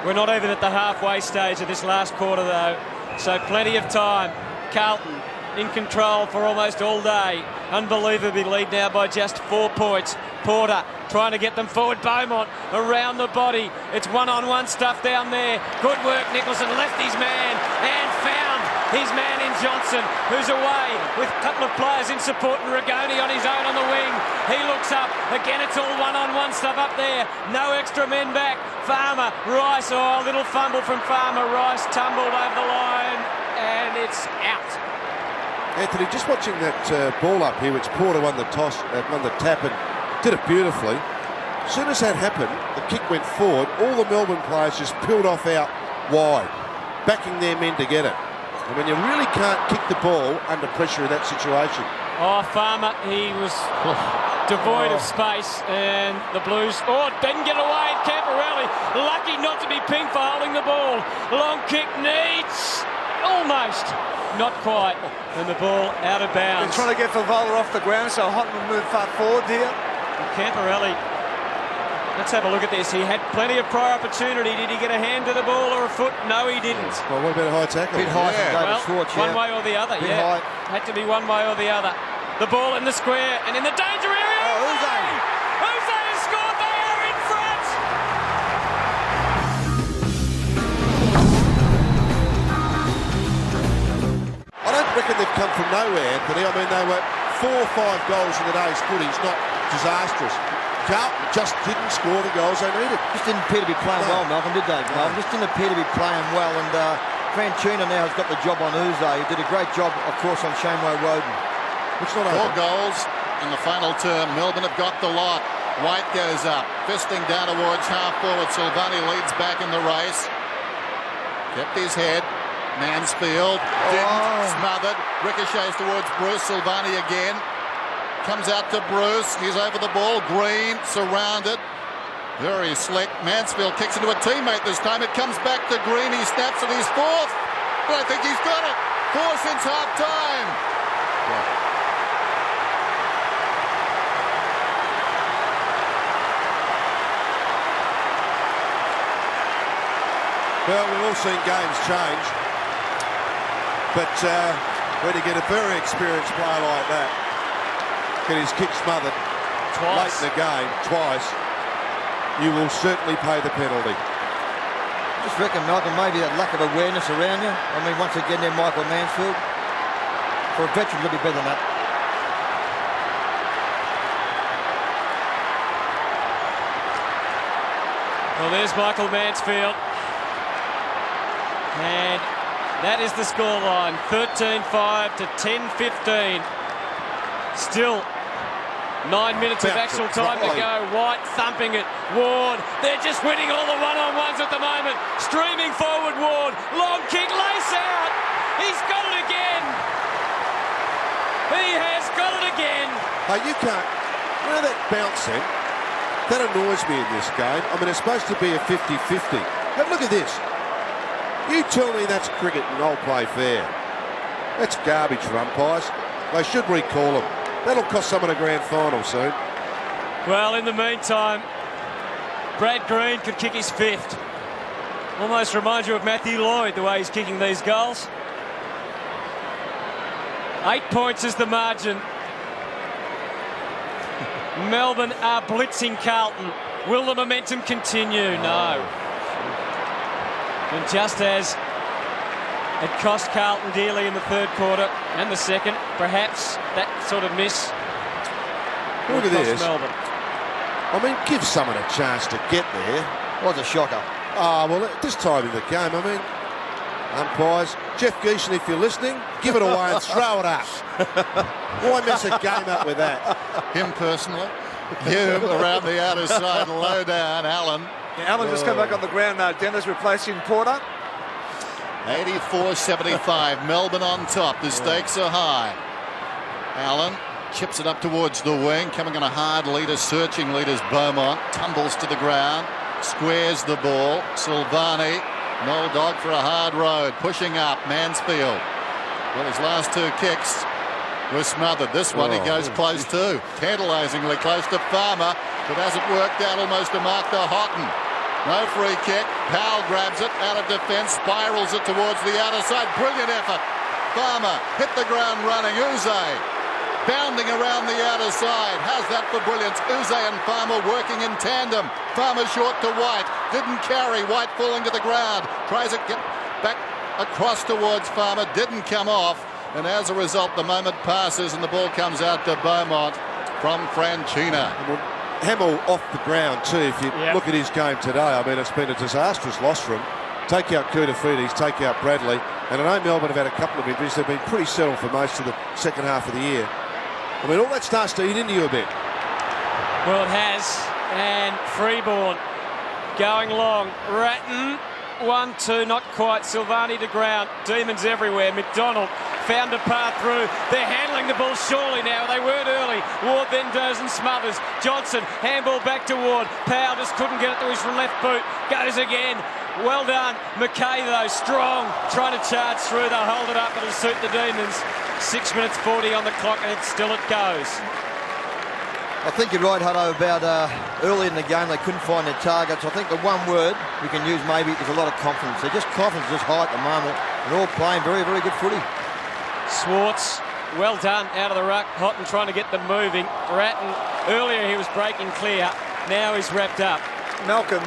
We're not even at the halfway stage of this last quarter, though, so plenty of time. Carlton in control for almost all day. Unbelievably lead now by just 4 points. Porter trying to get them forward. Beaumont around the body. It's one-on-one stuff down there. Good work, Nicholson left his man and found his man in Johnson, who's away with a couple of players in support, and Rigoni on his own on the wing. He looks up. Again, it's all one-on-one stuff up there. No extra men back. Farmer, Rice, oh, a little fumble from Farmer. Rice tumbled over the line, and it's out. Anthony, just watching that ball up here, which Porter won the toss, won the tap, and did it beautifully. As soon as that happened, the kick went forward. All the Melbourne players just peeled off out wide, backing their men to get it. I mean, you really can't kick the ball under pressure in that situation. Oh, Farmer, he was devoid of space, and the Blues, didn't get away. Camporelli, lucky not to be pinged for holding the ball. Long kick, Neitz, almost. Not quite, and the ball out of bounds. They're trying to get Favola off the ground, so Houghton will move far forward here. Camporelli, let's have a look at this. He had plenty of prior opportunity. Did he get a hand to the ball or a foot? No, he didn't. Well, what about a high tackle? Bit high from David Schwarz, one way or the other, Bit high. Had to be one way or the other. The ball in the square and in the danger area. Oh, Uze has scored. They are in front. I don't reckon they've come from nowhere, Anthony. I mean, they were 4 or 5 goals in the day's footy. It's not disastrous. Carlton just didn't score the goals they needed. Just didn't appear to be playing well, Malcolm, did they? Malcolm just didn't appear to be playing well, and Franchina now has got the job on Uze. He did a great job, of course, on Shameway Roden. It's not 4 goals in the final term. Melbourne have got the lot. White goes up, fisting down towards half forward. Silvani leads back in the race. Kept his head. Mansfield didn't. Smothered. Ricochets towards Bruce. Silvani again. Comes out to Bruce. He's over the ball. Green surrounded. Very slick. Mansfield kicks into a teammate this time. It comes back to Green. He snaps at his 4th. But I think he's got it. 4 since half time. Yeah. Well, we've all seen games change, but when you get a very experienced player like that, get his kick smothered late in the game twice, you will certainly pay the penalty. Just reckon, Malcolm, maybe that lack of awareness around you. I mean, once again, there, Michael Mansfield. For a veteran, it'll be better than that. Well, there's Michael Mansfield. And that is the scoreline, 13-5 to 10-15. Still 9 minutes of actual time to go. White thumping it. Ward, they're just winning all the one-on-ones at the moment. Streaming forward, Ward. Long kick, lace out. He's got it again. He has got it again. Hey, you can't... You know that bouncing? That annoys me in this game. I mean, it's supposed to be a 50-50. But look at this. You tell me that's cricket and I'll play fair. That's garbage for umpires. They should recall them. That'll cost someone a grand final soon. Well, in the meantime, Brad Green could kick his 5th. Almost reminds you of Matthew Lloyd, the way he's kicking these goals. 8 points is the margin. Melbourne are blitzing Carlton. Will the momentum continue? No. And just as it cost Carlton dearly in the 3rd quarter and the 2nd, perhaps that sort of miss Look at this. Melbourne. I mean, give someone a chance to get there. Was a shocker. Well, at this time in the game, I mean, umpires, Jeff Geeson, if you're listening, give it away and throw it up. Why mess a game up with that? Him personally? Hume around the outer side, low down, Allen. Yeah, Allen just come back on the ground now. Dennis replacing Porter. 84-75, Melbourne on top. The stakes are high. Allen chips it up towards the wing, coming on a hard leader, searching leaders. Beaumont tumbles to the ground, squares the ball. Silvani, no dog for a hard road, pushing up. Mansfield. Well, his last two kicks were smothered. This one he goes close to, tantalisingly close to Farmer, but hasn't worked out almost to mark the Houghton. No free kick. Powell grabs it out of defence, spirals it towards the outer side. Brilliant effort. Farmer hit the ground running. Uze bounding around the outer side. How's that for brilliance? Uze and Farmer working in tandem. Farmer short to White. Didn't carry. White falling to the ground. Tries it, get back across towards Farmer. Didn't come off. And as a result, the moment passes and the ball comes out to Beaumont from Franchina. Hamill off the ground too. If you look at his game today, I mean, it's been a disastrous loss for him. Take out Koutafidis, take out Bradley, and I know Melbourne have had a couple of injuries. They've been pretty settled for most of the second half of the year. I mean, all that starts to eat into you a bit. Well, it has. And Freeborn going long. Ratton, 1-2, not quite. Silvani to ground. Demons everywhere. McDonald found a path through. They're handling the ball surely now. They weren't early. Ward then does and smothers. Johnson, handball back to Ward. Powell just couldn't get it to his left boot. Goes again. Well done. McKay, though, strong. Trying to charge through. They'll hold it up. It'll suit the Demons. 6 minutes 40 on the clock, and still it goes. I think you're right, Hutto, about early in the game they couldn't find their targets. I think the one word we can use maybe is a lot of confidence. They're just confidence just high at the moment. They're all playing very, very good footy. Schwarz, well done, out of the ruck. Houghton trying to get them moving. Ratton, earlier he was breaking clear. Now he's wrapped up. Malcolm,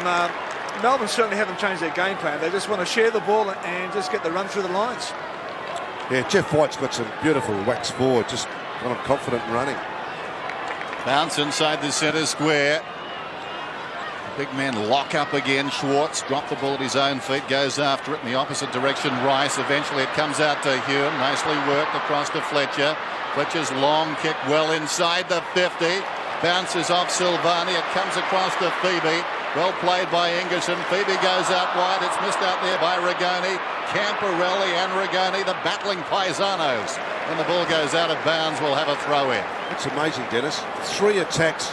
Melbourne certainly haven't changed their game plan. They just want to share the ball and just get the run through the lines. Yeah, Jeff White's got some beautiful whacks forward, just kind of confident in running. Bounce inside the centre square. Big men lock up again. Schwarz dropped the ball at his own feet, goes after it in the opposite direction. Rice, eventually it comes out to Hume. Nicely worked across to Fletcher. Fletcher's long kick well inside the 50. Bounces off Silvani. It comes across to Phoebe. Well played by Ingerson. Phoebe goes out wide. It's missed out there by Rigoni. Camporelli and Rigoni, the battling paisanos. When the ball goes out of bounds, we'll have a throw in. It's amazing, Dennis. 3 attacks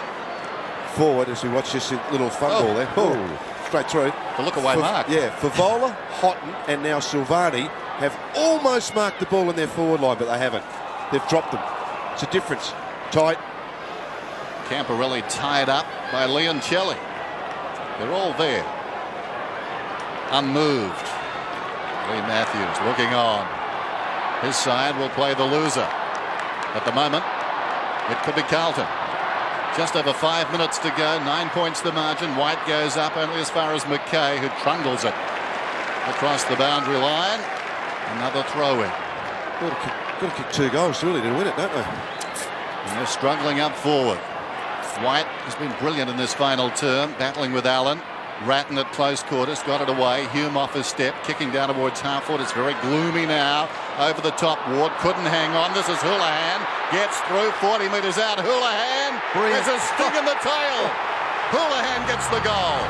forward as we watch this little fun ball there. Oh, straight through. The look away mark. Yeah, Favola, Houghton and now Silvani have almost marked the ball in their forward line, but they haven't. They've dropped them. It's a difference. Tight. Camporelli tied up by Leoncelli. They're all there. Unmoved. Lee Matthews looking on. His side will play the loser. At the moment, it could be Carlton. Just over 5 minutes to go. 9 points the margin. White goes up only as far as McKay, who trundles it across the boundary line. Another throw in. Got to kick 2 goals really to win it, don't they? And they're struggling up forward. White has been brilliant in this final term, battling with Allen. Ratton at close quarters, got it away. Hume off his step, kicking down towards half forward. It's very gloomy now. Over the top, Ward couldn't hang on. This is Houlihan. Gets through, 40 metres out. Houlihan, there's a sting in the tail. Houlihan gets the goal.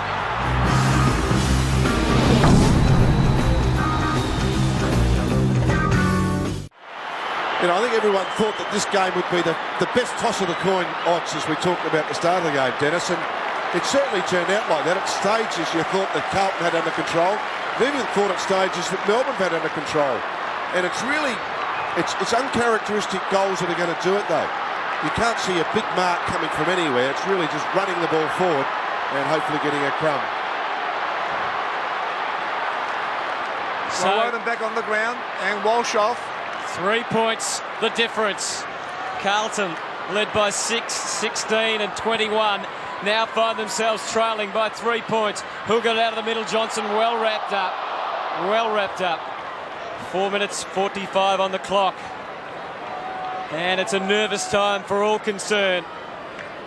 You know, I think everyone thought that this game would be the best toss of the coin odds as we talked about at the start of the game, Dennis, and it certainly turned out like that. At stages you thought that Carlton had under control. You even thought at stages that Melbourne had under control. And it's really, it's uncharacteristic goals that are going to do it though. You can't see a big mark coming from anywhere. It's really just running the ball forward and hopefully getting a crumb. So Adem back on the ground and Walsh off. 3 points the difference. Carlton led by 6, 16 and 21. Now find themselves trailing by 3 points. Who got out of the middle? Johnson well wrapped up. Well wrapped up. 4 minutes 45 on the clock. And it's a nervous time for all concerned.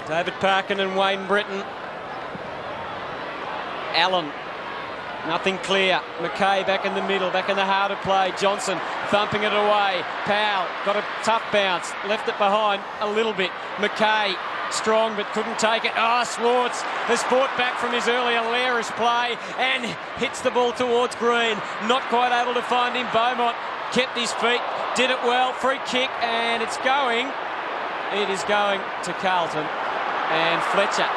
David Parkin and Wayne Britton. Allen. Nothing clear. McKay back in the middle, back in the heart of play. Johnson thumping it away. Powell got a tough bounce, left it behind a little bit. McKay strong but couldn't take it. Schwarz has fought back from his earlier lairish play and hits the ball towards Green. Not quite able to find him. Beaumont kept his feet, did it well. Free kick, and it's going. It is going to Carlton, and Fletcher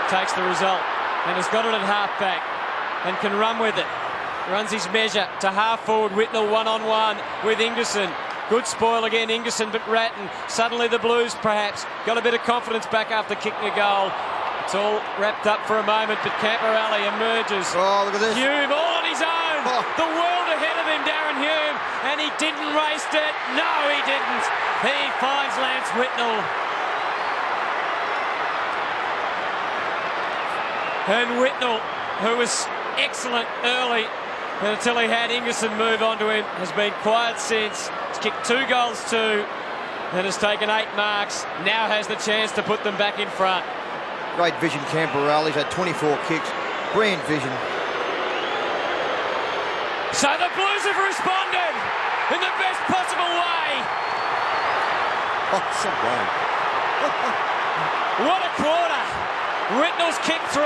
takes the result and has got it at half-back and can run with it. Runs his measure to half-forward. Whitnell one-on-one with Ingerson. Good spoil again, Ingerson, but Ratton. Suddenly the Blues, perhaps, got a bit of confidence back after kicking a goal. It's all wrapped up for a moment, but Camperelli emerges. Oh, look at this. Hume all on his own. Oh. The world ahead of him, Darren Hume, and he didn't race it. No, he didn't. He finds Lance Whitnell. And Whitnell, who was excellent early until he had Ingerson move on to him, has been quiet since. He's kicked 2 goals too and has taken 8 marks. Now has the chance to put them back in front. Great vision, Camperelli. He's had 24 kicks. Brilliant vision. So the Blues have responded in the best possible way. Oh, some game. What a quarter. Whitnell's kicked 3.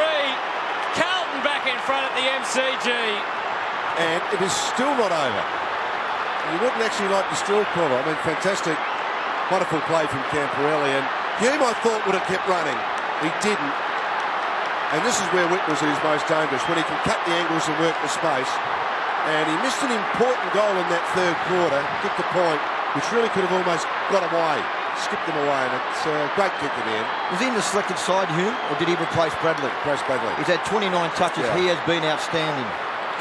Carlton back in front at the MCG. And it is still not over. You wouldn't actually like to still call it. I mean, fantastic, wonderful play from Camperelli. And Hume, I thought, would have kept running. He didn't. And this is where Whitnell's at his most dangerous, when he can cut the angles and work the space. And he missed an important goal in that third quarter, kicked the point, which really could have almost got him away, skipped him away. And it's a great kick in the end. Was he in the selected side, Hume, or did he replace Bradley? Replace Bradley. He's had 29 touches. Yeah. He has been outstanding.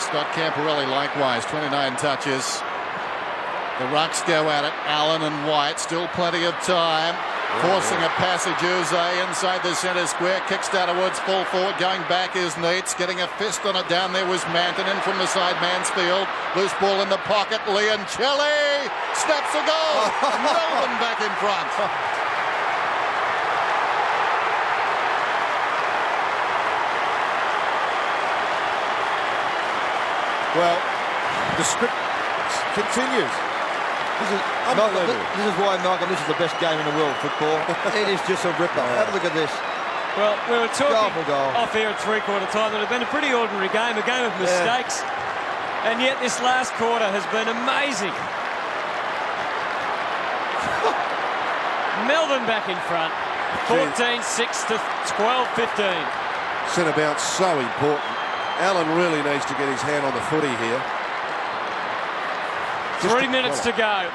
Scott Camperelli likewise, 29 touches. The rucks go at it. Allen and White, still plenty of time. Forcing a passage, Uze inside the centre square, kicks downwards, full forward, going back is Neitz, getting a fist on it. Down there was Manton in from the side, Mansfield. Loose ball in the pocket, Leoncelli snaps a goal. Melbourne back in front. Well, the script continues. This is unbelievable. This is why, Malcolm, this is the best game in the world, football. It is just a ripper. Have a look at this. Well, we were talking goal. off here at 3/4 time that it had been a pretty ordinary game, a game of mistakes. And yet this last quarter has been amazing. Melbourne back in front. 14-6 to 12-15. Centre bounce so important. Allen really needs to get his hand on the footy here. 3 minutes to go.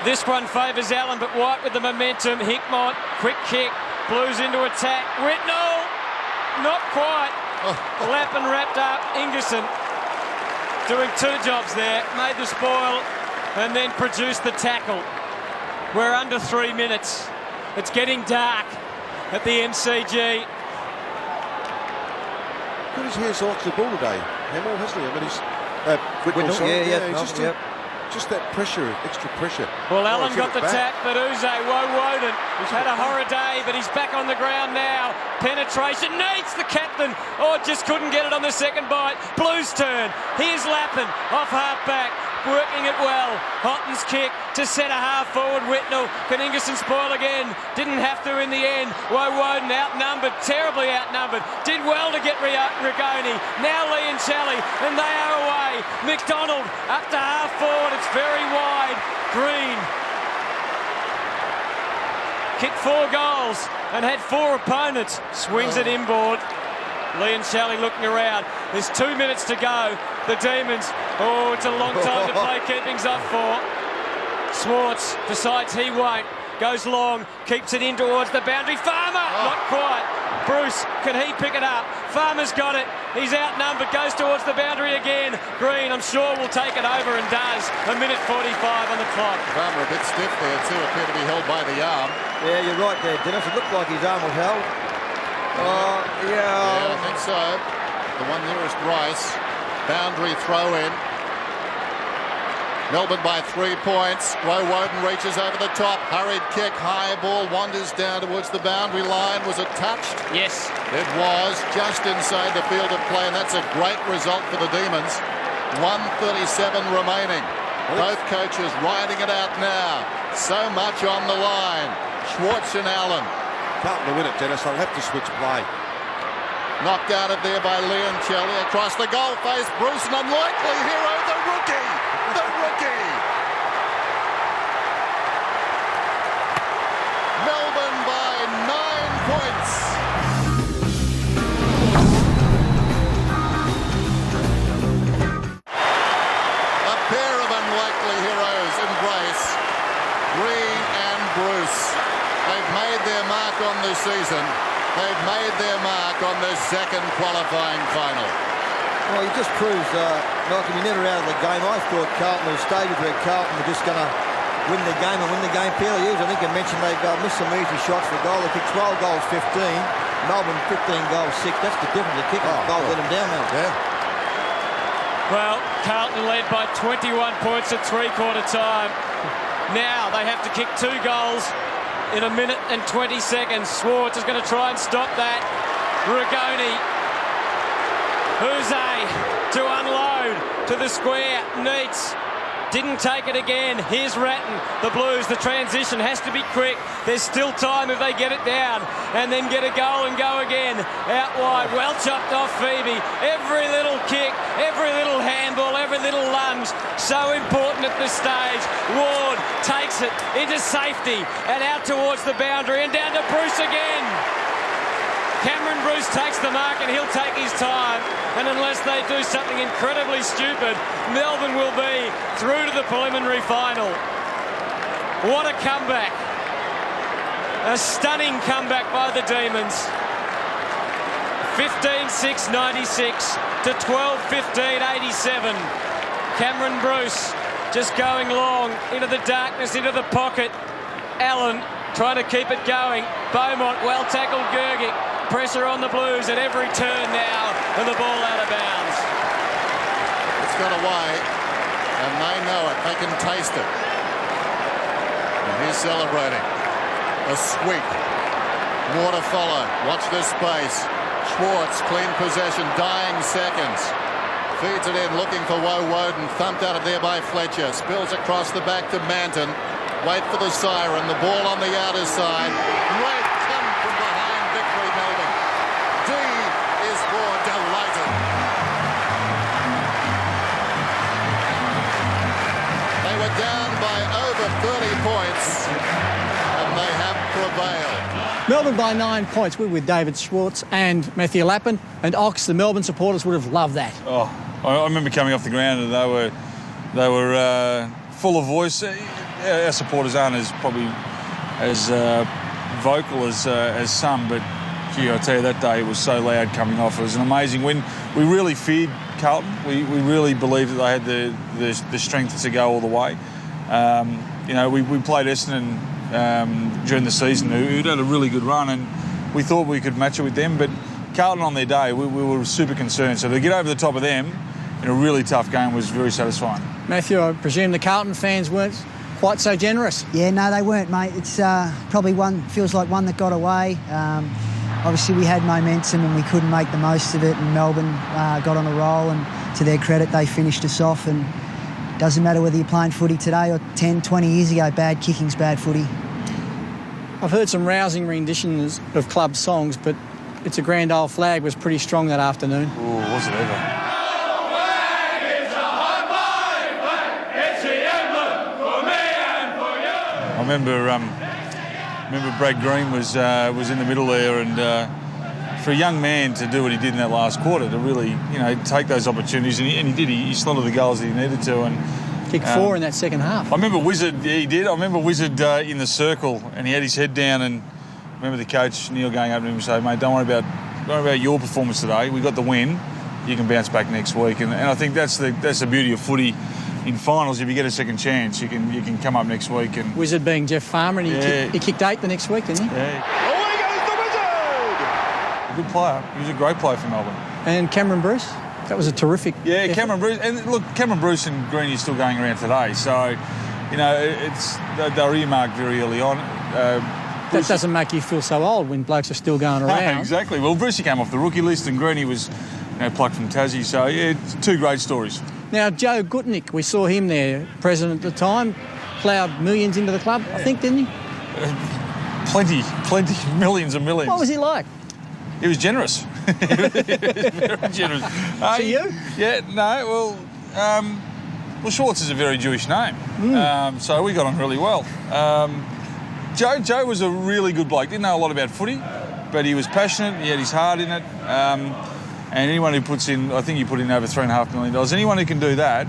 This one favours Allen, but White with the momentum. Hickmott, quick kick, Blues into attack. Whitnell, not quite. Lappin wrapped up. Ingerson doing 2 jobs there. Made the spoil and then produced the tackle. We're under 3 minutes. It's getting dark at the MCG. Got his hands off the ball today, Hamill, hasn't he? I mean, he's Whitnell, just that pressure, extra pressure. Well, Allen got the tap, but Uze Woden had a horror day, but he's back on the ground now. Penetration, Neitz, the captain. Just couldn't get it on the second bite. Blues turn. Here's Lappin off half-back, working it well. Houghton's kick to centre half forward. Whitnell. Can Ingerson spoil again? Didn't have to in the end. Woden outnumbered, terribly outnumbered. Did well to get Rigoni. Now Leoncelli, and they are away. McDonald up to half forward. It's very wide. Green kicked 4 goals and had 4 opponents. Swings it inboard. Leoncelli looking around. There's 2 minutes to go. The Demons. It's a long time to play keepings up for. Schwarz decides he won't. Goes long. Keeps it in towards the boundary. Farmer! Not quite. Bruce, can he pick it up? Farmer's got it. He's outnumbered. Goes towards the boundary again. Green, I'm sure, will take it over and does. 1:45 on the clock. Farmer a bit stiff there too. Appeared to be held by the arm. Yeah, you're right there, Dennis. It looked like his arm was held. Yeah, I think so. The one nearest Rice. Boundary throw in. Melbourne by 3 points. Woden reaches over the top. Hurried kick. High ball wanders down towards the boundary line. Was it touched? Yes. It was just inside the field of play, and that's a great result for the Demons. 1:37 remaining. Both coaches riding it out now. So much on the line. Schwarz and Allen. Carlton to win it, Dennis. They'll have to switch play. Knocked out of there by Leoncelli across the goal face. Bruce, an unlikely hero, the rookie. The rookie. Melbourne by 9 points. A pair of unlikely heroes embrace Green and Bruce. They've made their mark on the season. They've made their mark on their second qualifying final. Well, he just proves, Malcolm, you're never out of the game. I thought Carlton would stay with where Carlton were just going to win the game and win the game fairly easy. I think I mentioned they've missed some easy shots for goal. They kicked 12 goals, 15. Melbourne 15 goals, 6. That's the difference. The kicking goal let them down, Melbourne. Yeah. Well, Carlton led by 21 points at three-quarter time. Now they have to kick 2 goals in 1 minute and 20 seconds. Schwarz is going to try and stop that. Rigoni. Jose to unload to the square. Neitz didn't take it again. Here's Ratton. The Blues, the transition has to be quick. There's still time if they get it down and then get a goal and go again. Out wide, well chopped off Phoebe. Every little kick, every little handball, every little lunge, so important at this stage. Ward takes it into safety and out towards the boundary and down to Bruce again. Cameron Bruce takes the mark and he'll take his time, and unless they do something incredibly stupid, Melbourne will be through to the preliminary final. What a comeback. A stunning comeback by the Demons. 15-6-96 to 12-15-87. Cameron Bruce just going long into the darkness, into the pocket. Allen trying to keep it going. Beaumont well tackled Gergic. Pressure on the Blues at every turn now, and the ball out of bounds. It's got away, and they know it. They can taste it. And he's celebrating. A sweep. More to follow. Watch this space. Schwarz, clean possession, dying seconds. Feeds it in, looking for Woden. Thumped out of there by Fletcher. Spills across the back to Manton. Wait for the siren. The ball on the outer side. Great come from behind victory, Melbourne. D is for delighted. They were down by over 30 points, and they have prevailed. Melbourne by 9 points. We're with David Schwarz and Matthew Lappin, and Ox, the Melbourne supporters would have loved that. Oh, I remember coming off the ground and they were full of voice. Our supporters aren't probably as vocal as some, but gee, I tell you, that day it was so loud coming off. It was an amazing win. We really feared Carlton. We really believed that they had the strength to go all the way. We played Essendon during the season, who'd had a really good run, and we thought we could match it with them. But Carlton on their day, we were super concerned. So to get over the top of them in a really tough game was very satisfying. Matthew, I presume the Carlton fans weren't quite so generous. Yeah, no, they weren't, mate. It's probably feels like one that got away. Obviously, we had momentum and we couldn't make the most of it, and Melbourne got on a roll, and to their credit, they finished us off. And it doesn't matter whether you're playing footy today or 10, 20 years ago, bad kicking's bad footy. I've heard some rousing renditions of club songs, but It's a Grand Old Flag was pretty strong that afternoon. Oh, was it ever? I remember Brad Green was in the middle there, and for a young man to do what he did in that last quarter, to really take those opportunities, and he did. He slotted the goals that he needed to, and kicked 4 in that second half. I remember Wizard. Yeah, he did. I remember Wizard in the circle, and he had his head down, and I remember the coach Neil going up to him and saying, "Mate, don't worry about your performance today. We got the win. You can bounce back next week." And I think that's the beauty of footy. In finals, if you get a second chance, you can come up next week. And Wizard being Jeff Farmer, and he kicked 8 the next week, didn't he? Yeah. Away goes the Wizard! A good player. He was a great player for Melbourne. And Cameron Bruce, that was a terrific. Yeah, effort. Cameron Bruce, and look, Cameron Bruce and Greeny are still going around today. So, they're earmarked very early on. That doesn't make you feel so old when blokes are still going around. Exactly. Well, Brucey came off the rookie list, and Greeny was plucked from Tassie. So, yeah, it's 2 great stories. Now, Joe Gutnick, we saw him there, president at the time, ploughed millions into the club, I think, didn't he? Plenty, millions and millions. What was he like? He was generous. He was very generous. To you? Yeah, no, well, Schwarz is a very Jewish name, so we got on really well. Joe was a really good bloke. Didn't know a lot about footy, but he was passionate. He had his heart in it. And anyone who puts in, I think he put in over $3.5 million. Anyone who can do that,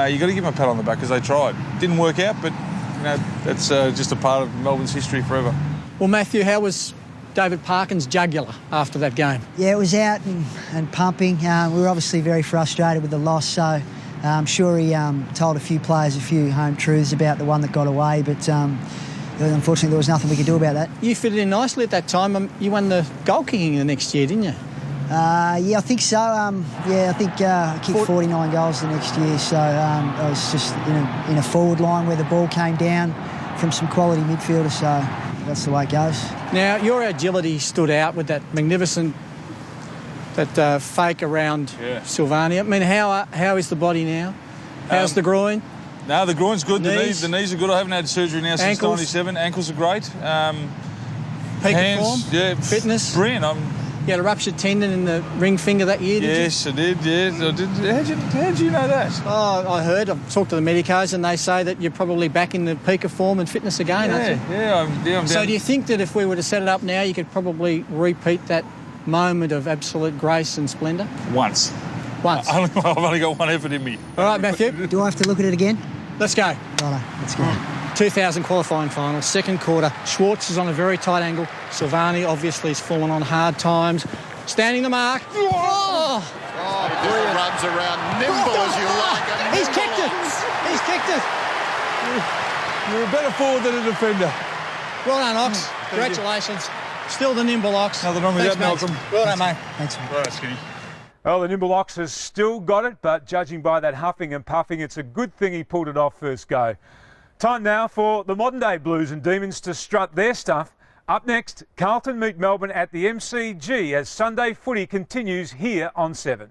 you got to give him a pat on the back because they tried. Didn't work out, but you know that's just a part of Melbourne's history forever. Well, Matthew, how was David Parkin's jugular after that game? Yeah, it was out and pumping. We were obviously very frustrated with the loss, so I'm sure he told a few players a few home truths about the one that got away, but unfortunately there was nothing we could do about that. You fitted in nicely at that time. You won the goal kicking the next year, didn't you? Yeah, I think so. I think I kicked 49 goals the next year, so I was just in a forward line where the ball came down from some quality midfielders, so that's the way it goes. Now, your agility stood out with that magnificent fake around Silvani. I mean, how is the body now? How's the groin? No, the groin's good. Knees? The knees are good. I haven't had surgery now since '97. Ankles are great. Peak hands, form? yeah, Fitness? Brilliant. You had a ruptured tendon in the ring finger that year, did you? Yes, I did, yes. I did. How'd you know that? Oh, I heard. I've talked to the medicos and they say that you're probably back in the peak of form and fitness again, aren't you? I'm down. So do you think that if we were to set it up now, you could probably repeat that moment of absolute grace and splendour? Once. Once? I've only got one effort in me. All right, Matthew. Do I have to look at it again? Let's go. Righto, let's go. 2000 qualifying final, second quarter. Schwarz is on a very tight angle. Silvani obviously has fallen on hard times. Standing the mark. Oh! Just runs around, nimble as you like. He's kicked it. He's kicked it. You're a better forward than a defender. Well done, Ox. Congratulations. Still the nimble Ox. Nothing wrong with that, Malcolm. Well done, mate. Thanks, mate. Right, Skinny. Well, the nimble Ox has still got it, but judging by that huffing and puffing, it's a good thing he pulled it off first go. Time now for the modern-day Blues and Demons to strut their stuff. Up next, Carlton meet Melbourne at the MCG as Sunday footy continues here on 7.